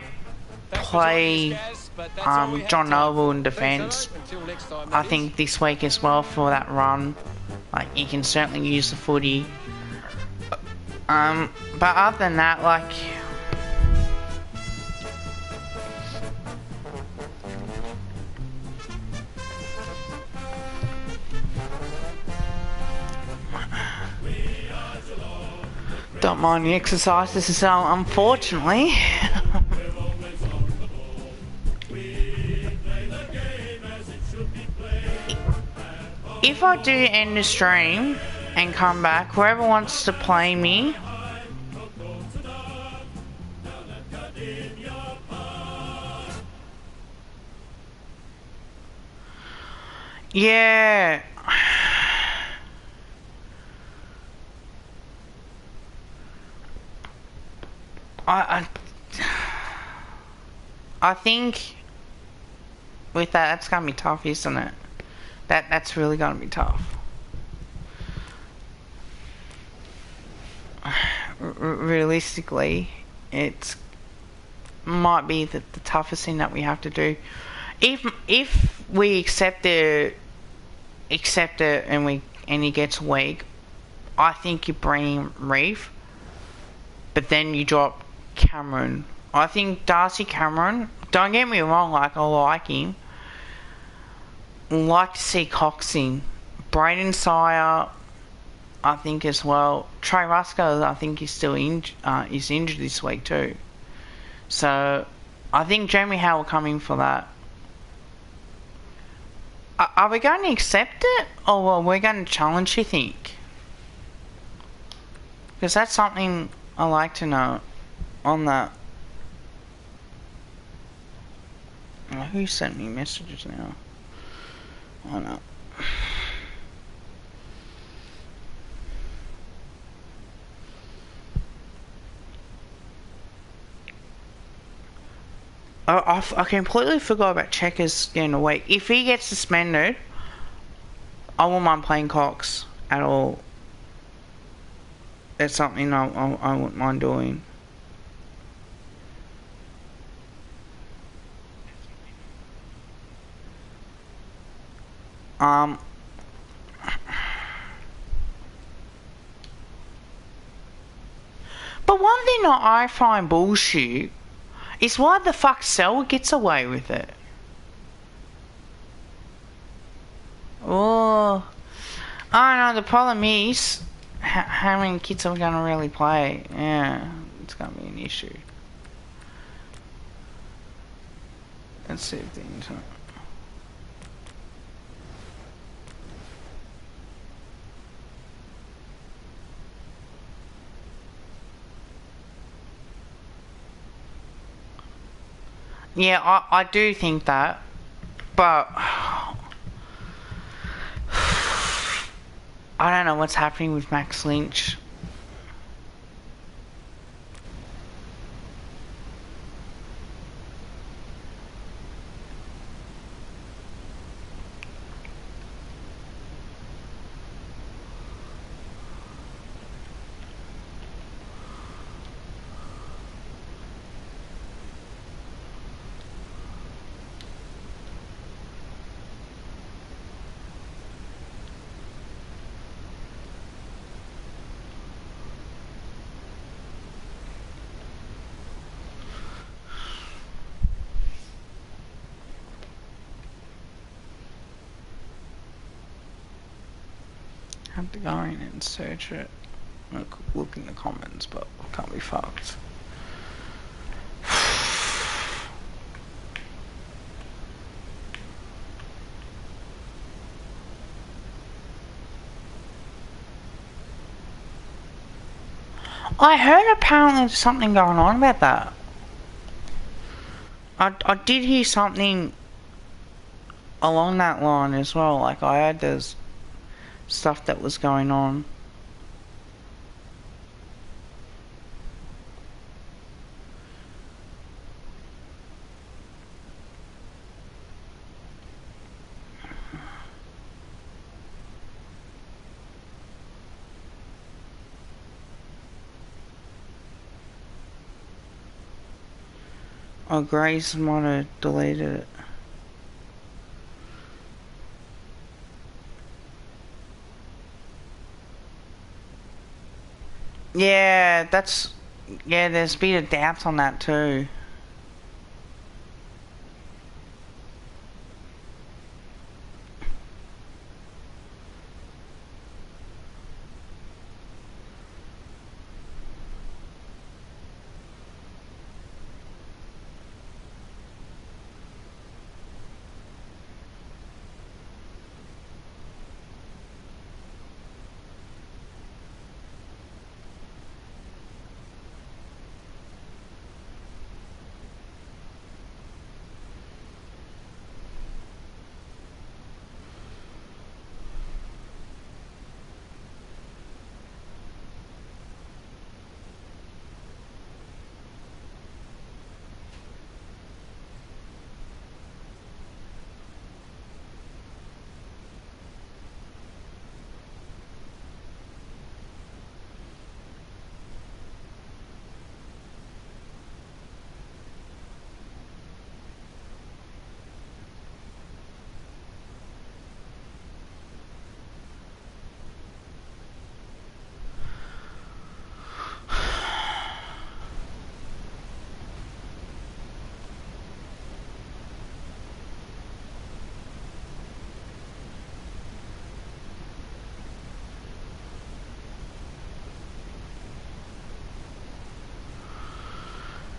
play John Noble in defence. I think this week as well for that run. Like, you can certainly use the footy. But other than that, like... Don't mind the exercises, so unfortunately. If I do end the stream and come back, whoever wants to play me, yeah. I think with that's gonna be tough, isn't it? That's really gonna be tough. Realistically, it might be the toughest thing that we have to do. If we accept it and he gets weak, I think you bring Reef, but then you drop Cameron. I think Darcy Cameron, don't get me wrong, like, I like him, like to see Cox in. Braden Sire, I think as well. Trey Rusco, I think he's still is injured this week too. So I think Jeremy Howe will come in for that. Are we going to accept it, or are we going to challenge, you think? Because that's something I like to know on that. Who sent me messages now? Oh no. I completely forgot about Checkers getting a week. If he gets suspended, I won't mind playing Cox at all. That's something I wouldn't mind doing. But one thing that I find bullshit is why the fuck Selwood gets away with it. Oh, I don't know. The problem is how many kids are we gonna really play? Yeah, it's gonna be an issue. Let's see if the internet. Yeah, I do think that, but I don't know what's happening with Max Lynch. I have to go in and search it. Look in the comments, but I can't be fucked. I heard apparently there's something going on about that. I did hear something along that line as well. Like I heard there's stuff that was going on. Oh, Grace might have deleted it. Yeah, there's a bit of doubts on that too.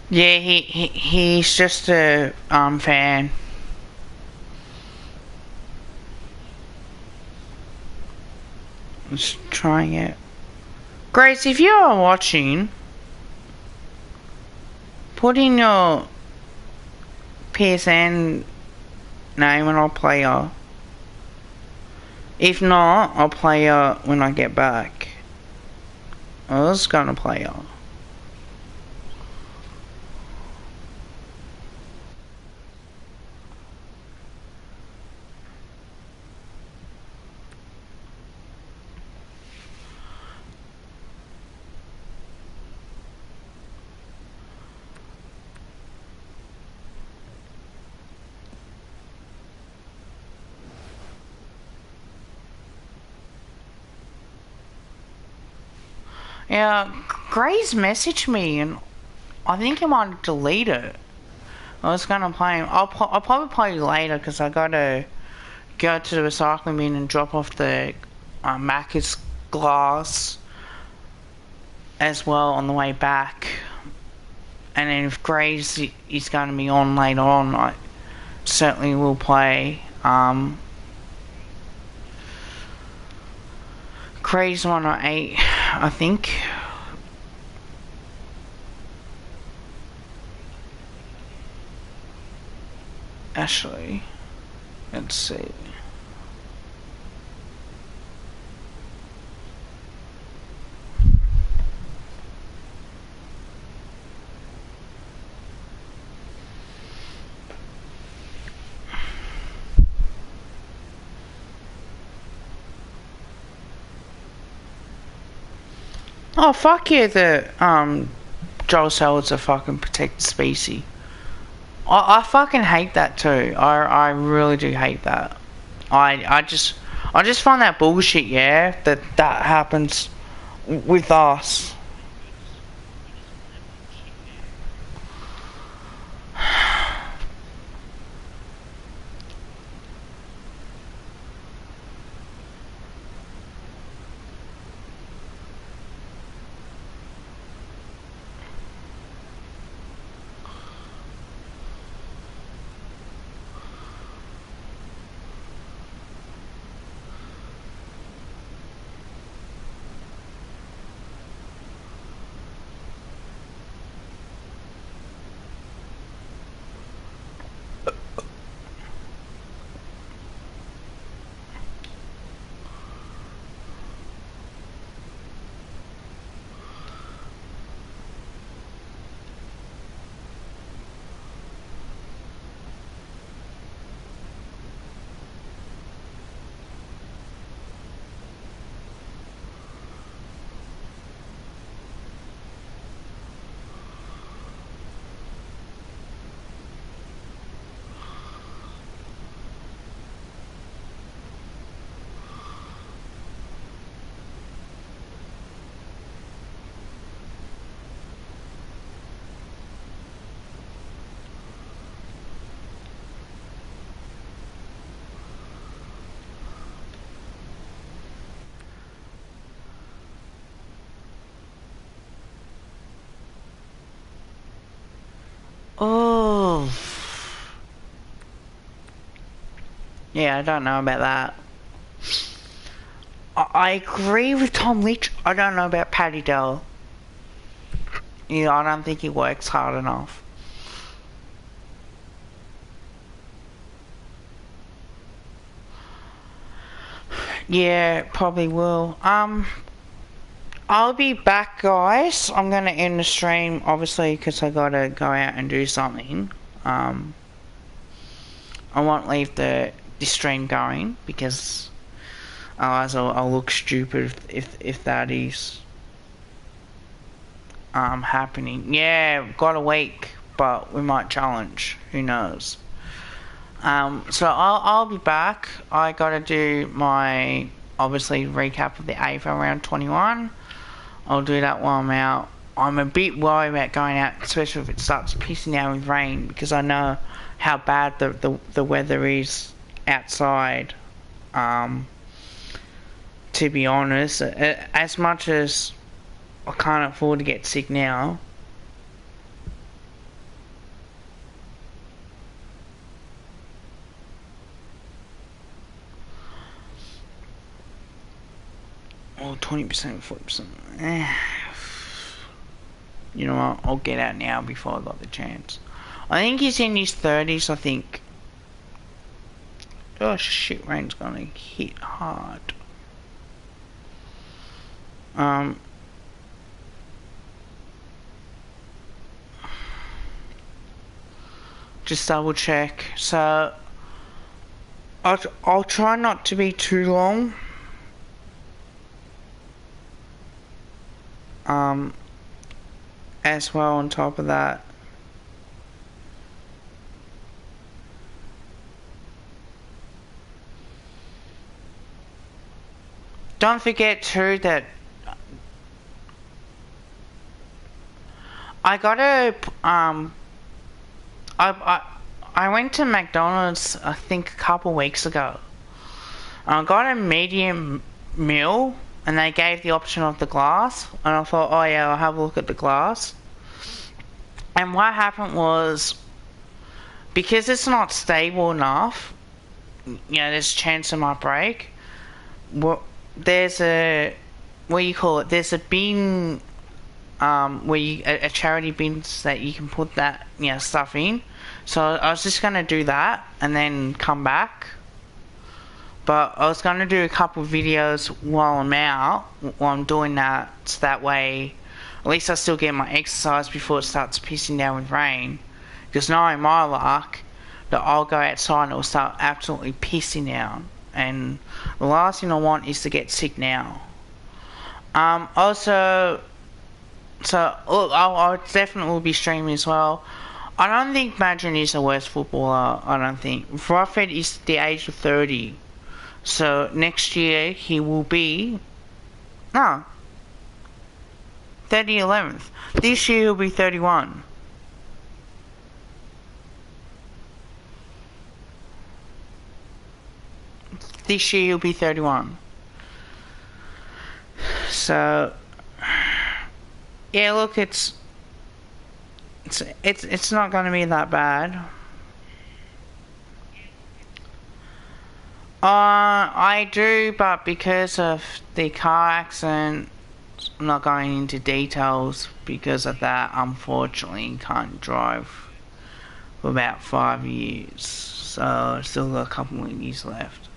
Yeah, he's just a fan. Just trying it. Grace, if you are watching, put in your PSN name and I'll play her. If not, I'll play her when I get back. I was gonna play her. Yeah, Gray's messaged me and I think he might delete it. I was gonna play him. I'll probably play later because I gotta go to the recycling bin and drop off the Macca's glass as well on the way back. And then if Gray's is going to be on later on, I certainly will play. Gray's 108, I think. Actually, let's see. Oh fuck yeah, the Joel Selwood's a fucking protected species. I fucking hate that too. I really do hate that. I just find that bullshit. Yeah, that happens with us. Oh. Yeah, I don't know about that. I agree with Tom Leach. I don't know about Paddy Dell. Yeah, I don't think he works hard enough. Yeah, probably will. I'll be back, guys. I'm gonna end the stream, obviously, because I gotta go out and do something. I won't leave the stream going because otherwise I'll look stupid if that is happening. Yeah, got a week, but we might challenge. Who knows? So I'll be back. I gotta do my obviously recap of the AFL round 21. I'll do that while I'm out. I'm a bit worried about going out, especially if it starts pissing down with rain, because I know how bad the weather is outside. To be honest, as much as I can't afford to get sick now, 20%, 40%. You know what? I'll get out now before I got the chance. I think he's in his 30s, I think. Oh shit, rain's gonna hit hard. Just double check. So I'll try not to be too long. As well on top of that. Don't forget too that I went to McDonald's I think a couple weeks ago. I got a medium meal and they gave the option of the glass and I thought, oh yeah, I'll have a look at the glass. And what happened was, because it's not stable enough, you know, there's a chance it might break. There's a, what do you call it? There's a bin, where you, a charity bin that you can put that, you know, stuff in. So I was just gonna do that and then come back. But I was gonna do a couple of videos while I'm out, while I'm doing that, so that way, at least I still get my exercise before it starts pissing down with rain. Because knowing my luck, that I'll go outside and it'll start absolutely pissing down. And the last thing I want is to get sick now. Also, so look, I'll definitely be streaming as well. I don't think Madron is the worst footballer, I don't think. Rufford is the age of 30. So next year he will be, no, 11th. This year he'll be 31. This year he'll be 31. So yeah, look, it's not going to be that bad. I do, but because of the car accident, I'm not going into details. Because of that, unfortunately, can't drive for about 5 years. So I've still got a couple of years left.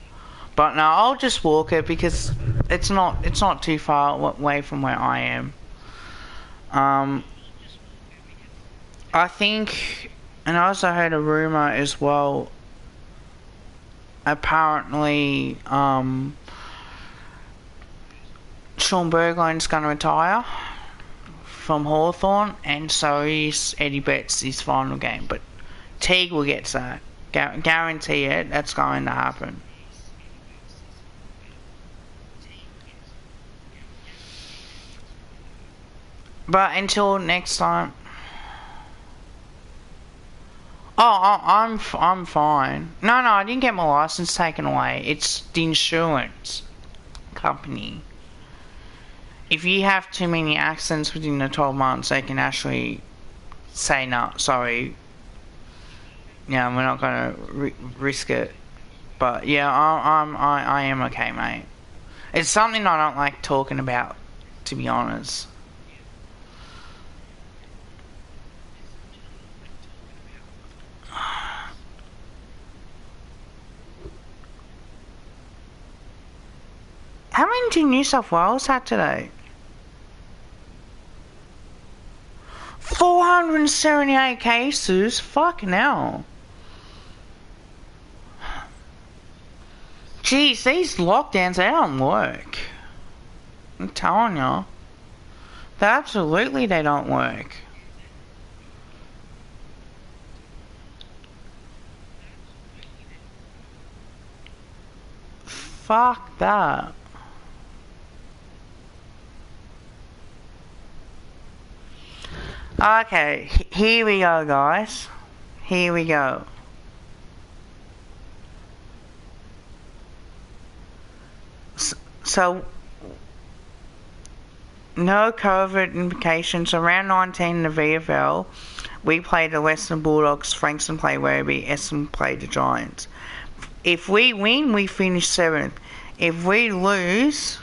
But no, I'll just walk it because it's not too far away from where I am. I think, and I also heard a rumor as well. Apparently, Sean Berglund's going to retire from Hawthorn, and so is Eddie Betts his final game. But Teague will get that. Guarantee it. That's going to happen. But until next time. Oh, I'm fine. No, I didn't get my license taken away. It's the insurance company. If you have too many accidents within the 12 months, they can actually say, no, sorry. Yeah, we're not going to risk it. But yeah, I am okay, mate. It's something I don't like talking about, to be honest. How many did New South Wales have today? 478 cases? Fucking hell. Jeez, these lockdowns, they don't work. I'm telling you. Absolutely they don't work. Fuck that. Okay, here we go, guys. Here we go. So, no COVID implications. Around 19 in the VFL, we played the Western Bulldogs, Frankston played Werribee, Essendon played the Giants. If we win, we finish 7th. If we lose,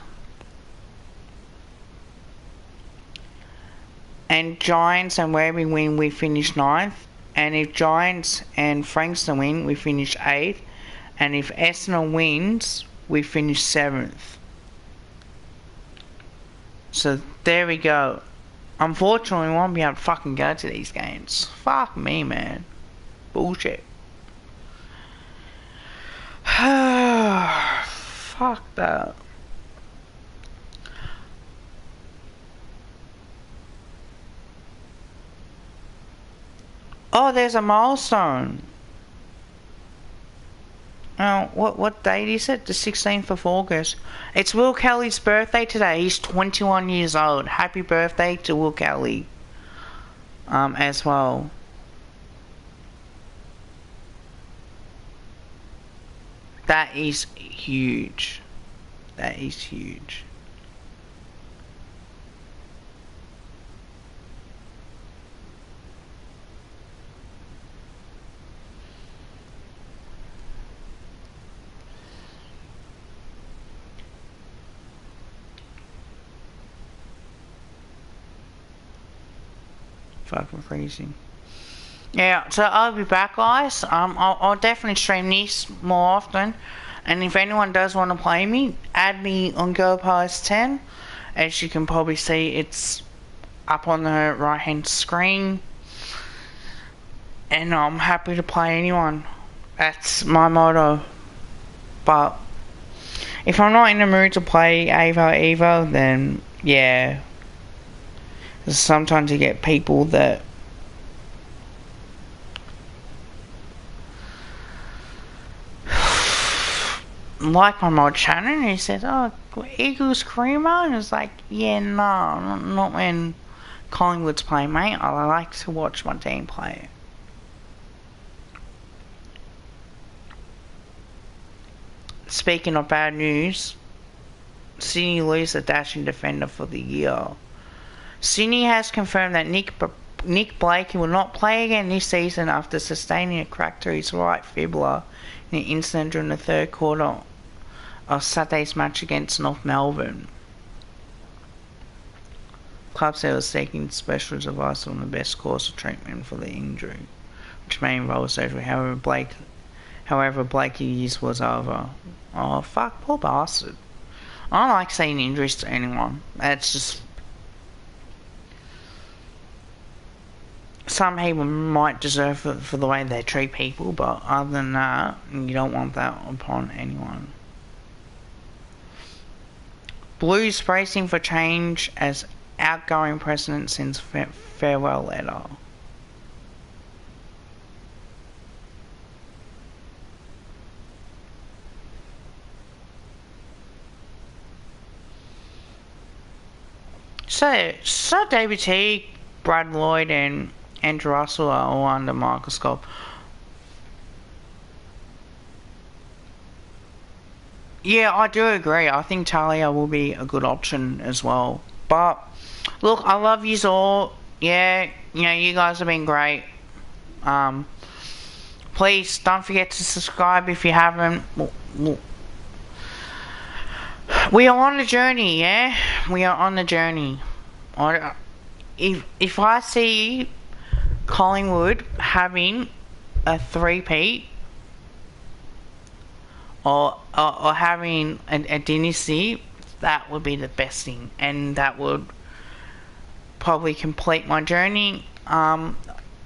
and Giants and Werribee win, we finish 9th. And if Giants and Frankston win, we finish 8th. And if Essendon wins, we finish 7th. So there we go. Unfortunately, we won't be able to fucking go to these games. Fuck me, man. Bullshit. Fuck that. Oh, there's a milestone. Oh, what date is it? The 16th of August. It's Will Kelly's birthday today. He's 21 years old. Happy birthday to Will Kelly. As well. That is huge. That is huge. Fucking crazy. Yeah, so I'll be back, guys. I'll definitely stream this more often. And if anyone does want to play me, add me on GoPost10. As you can probably see, it's up on the right hand screen. And I'm happy to play anyone. That's my motto. But if I'm not in the mood to play AFL Evo, then yeah. Sometimes you get people that like my mod channel, and he says, "Oh, Eagles Creamer," and it's like, yeah, no, not when Collingwood's playing, mate. I like to watch my team play. Speaking of bad news, Sydney lose the dashing defender for the year. Sydney has confirmed that Nick Blakey will not play again this season after sustaining a crack to his right fibula in an incident during the third quarter of Saturday's match against North Melbourne. Club said it was seeking specialist advice on the best course of treatment for the injury, which may involve surgery. However, Blakey's was over. Oh, fuck, poor bastard. I don't like seeing injuries to anyone. That's just... Some people might deserve it for the way they treat people, but other than that, you don't want that upon anyone. Blues bracing for change as outgoing president sends farewell letter. So David T, Brad Lloyd and Andrew Russell are all under microscope. Yeah, I do agree. I think Talia will be a good option as well. But, look, I love yous all. Yeah, you know, you guys have been great. Please, don't forget to subscribe if you haven't. We are on the journey, yeah? We are on the journey. If I see Collingwood having a three-peat or having a dynasty, that would be the best thing, and that would probably complete my journey. I'm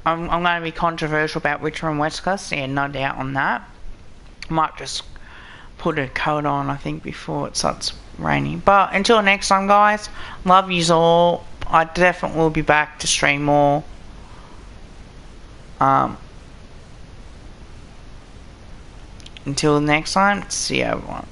going to be controversial about Richmond West Coast, yeah, no doubt on that. Might just put a coat on, I think, before it starts raining. But until next time, guys, love yous all. I definitely will be back to stream more. Until next time, see you everyone.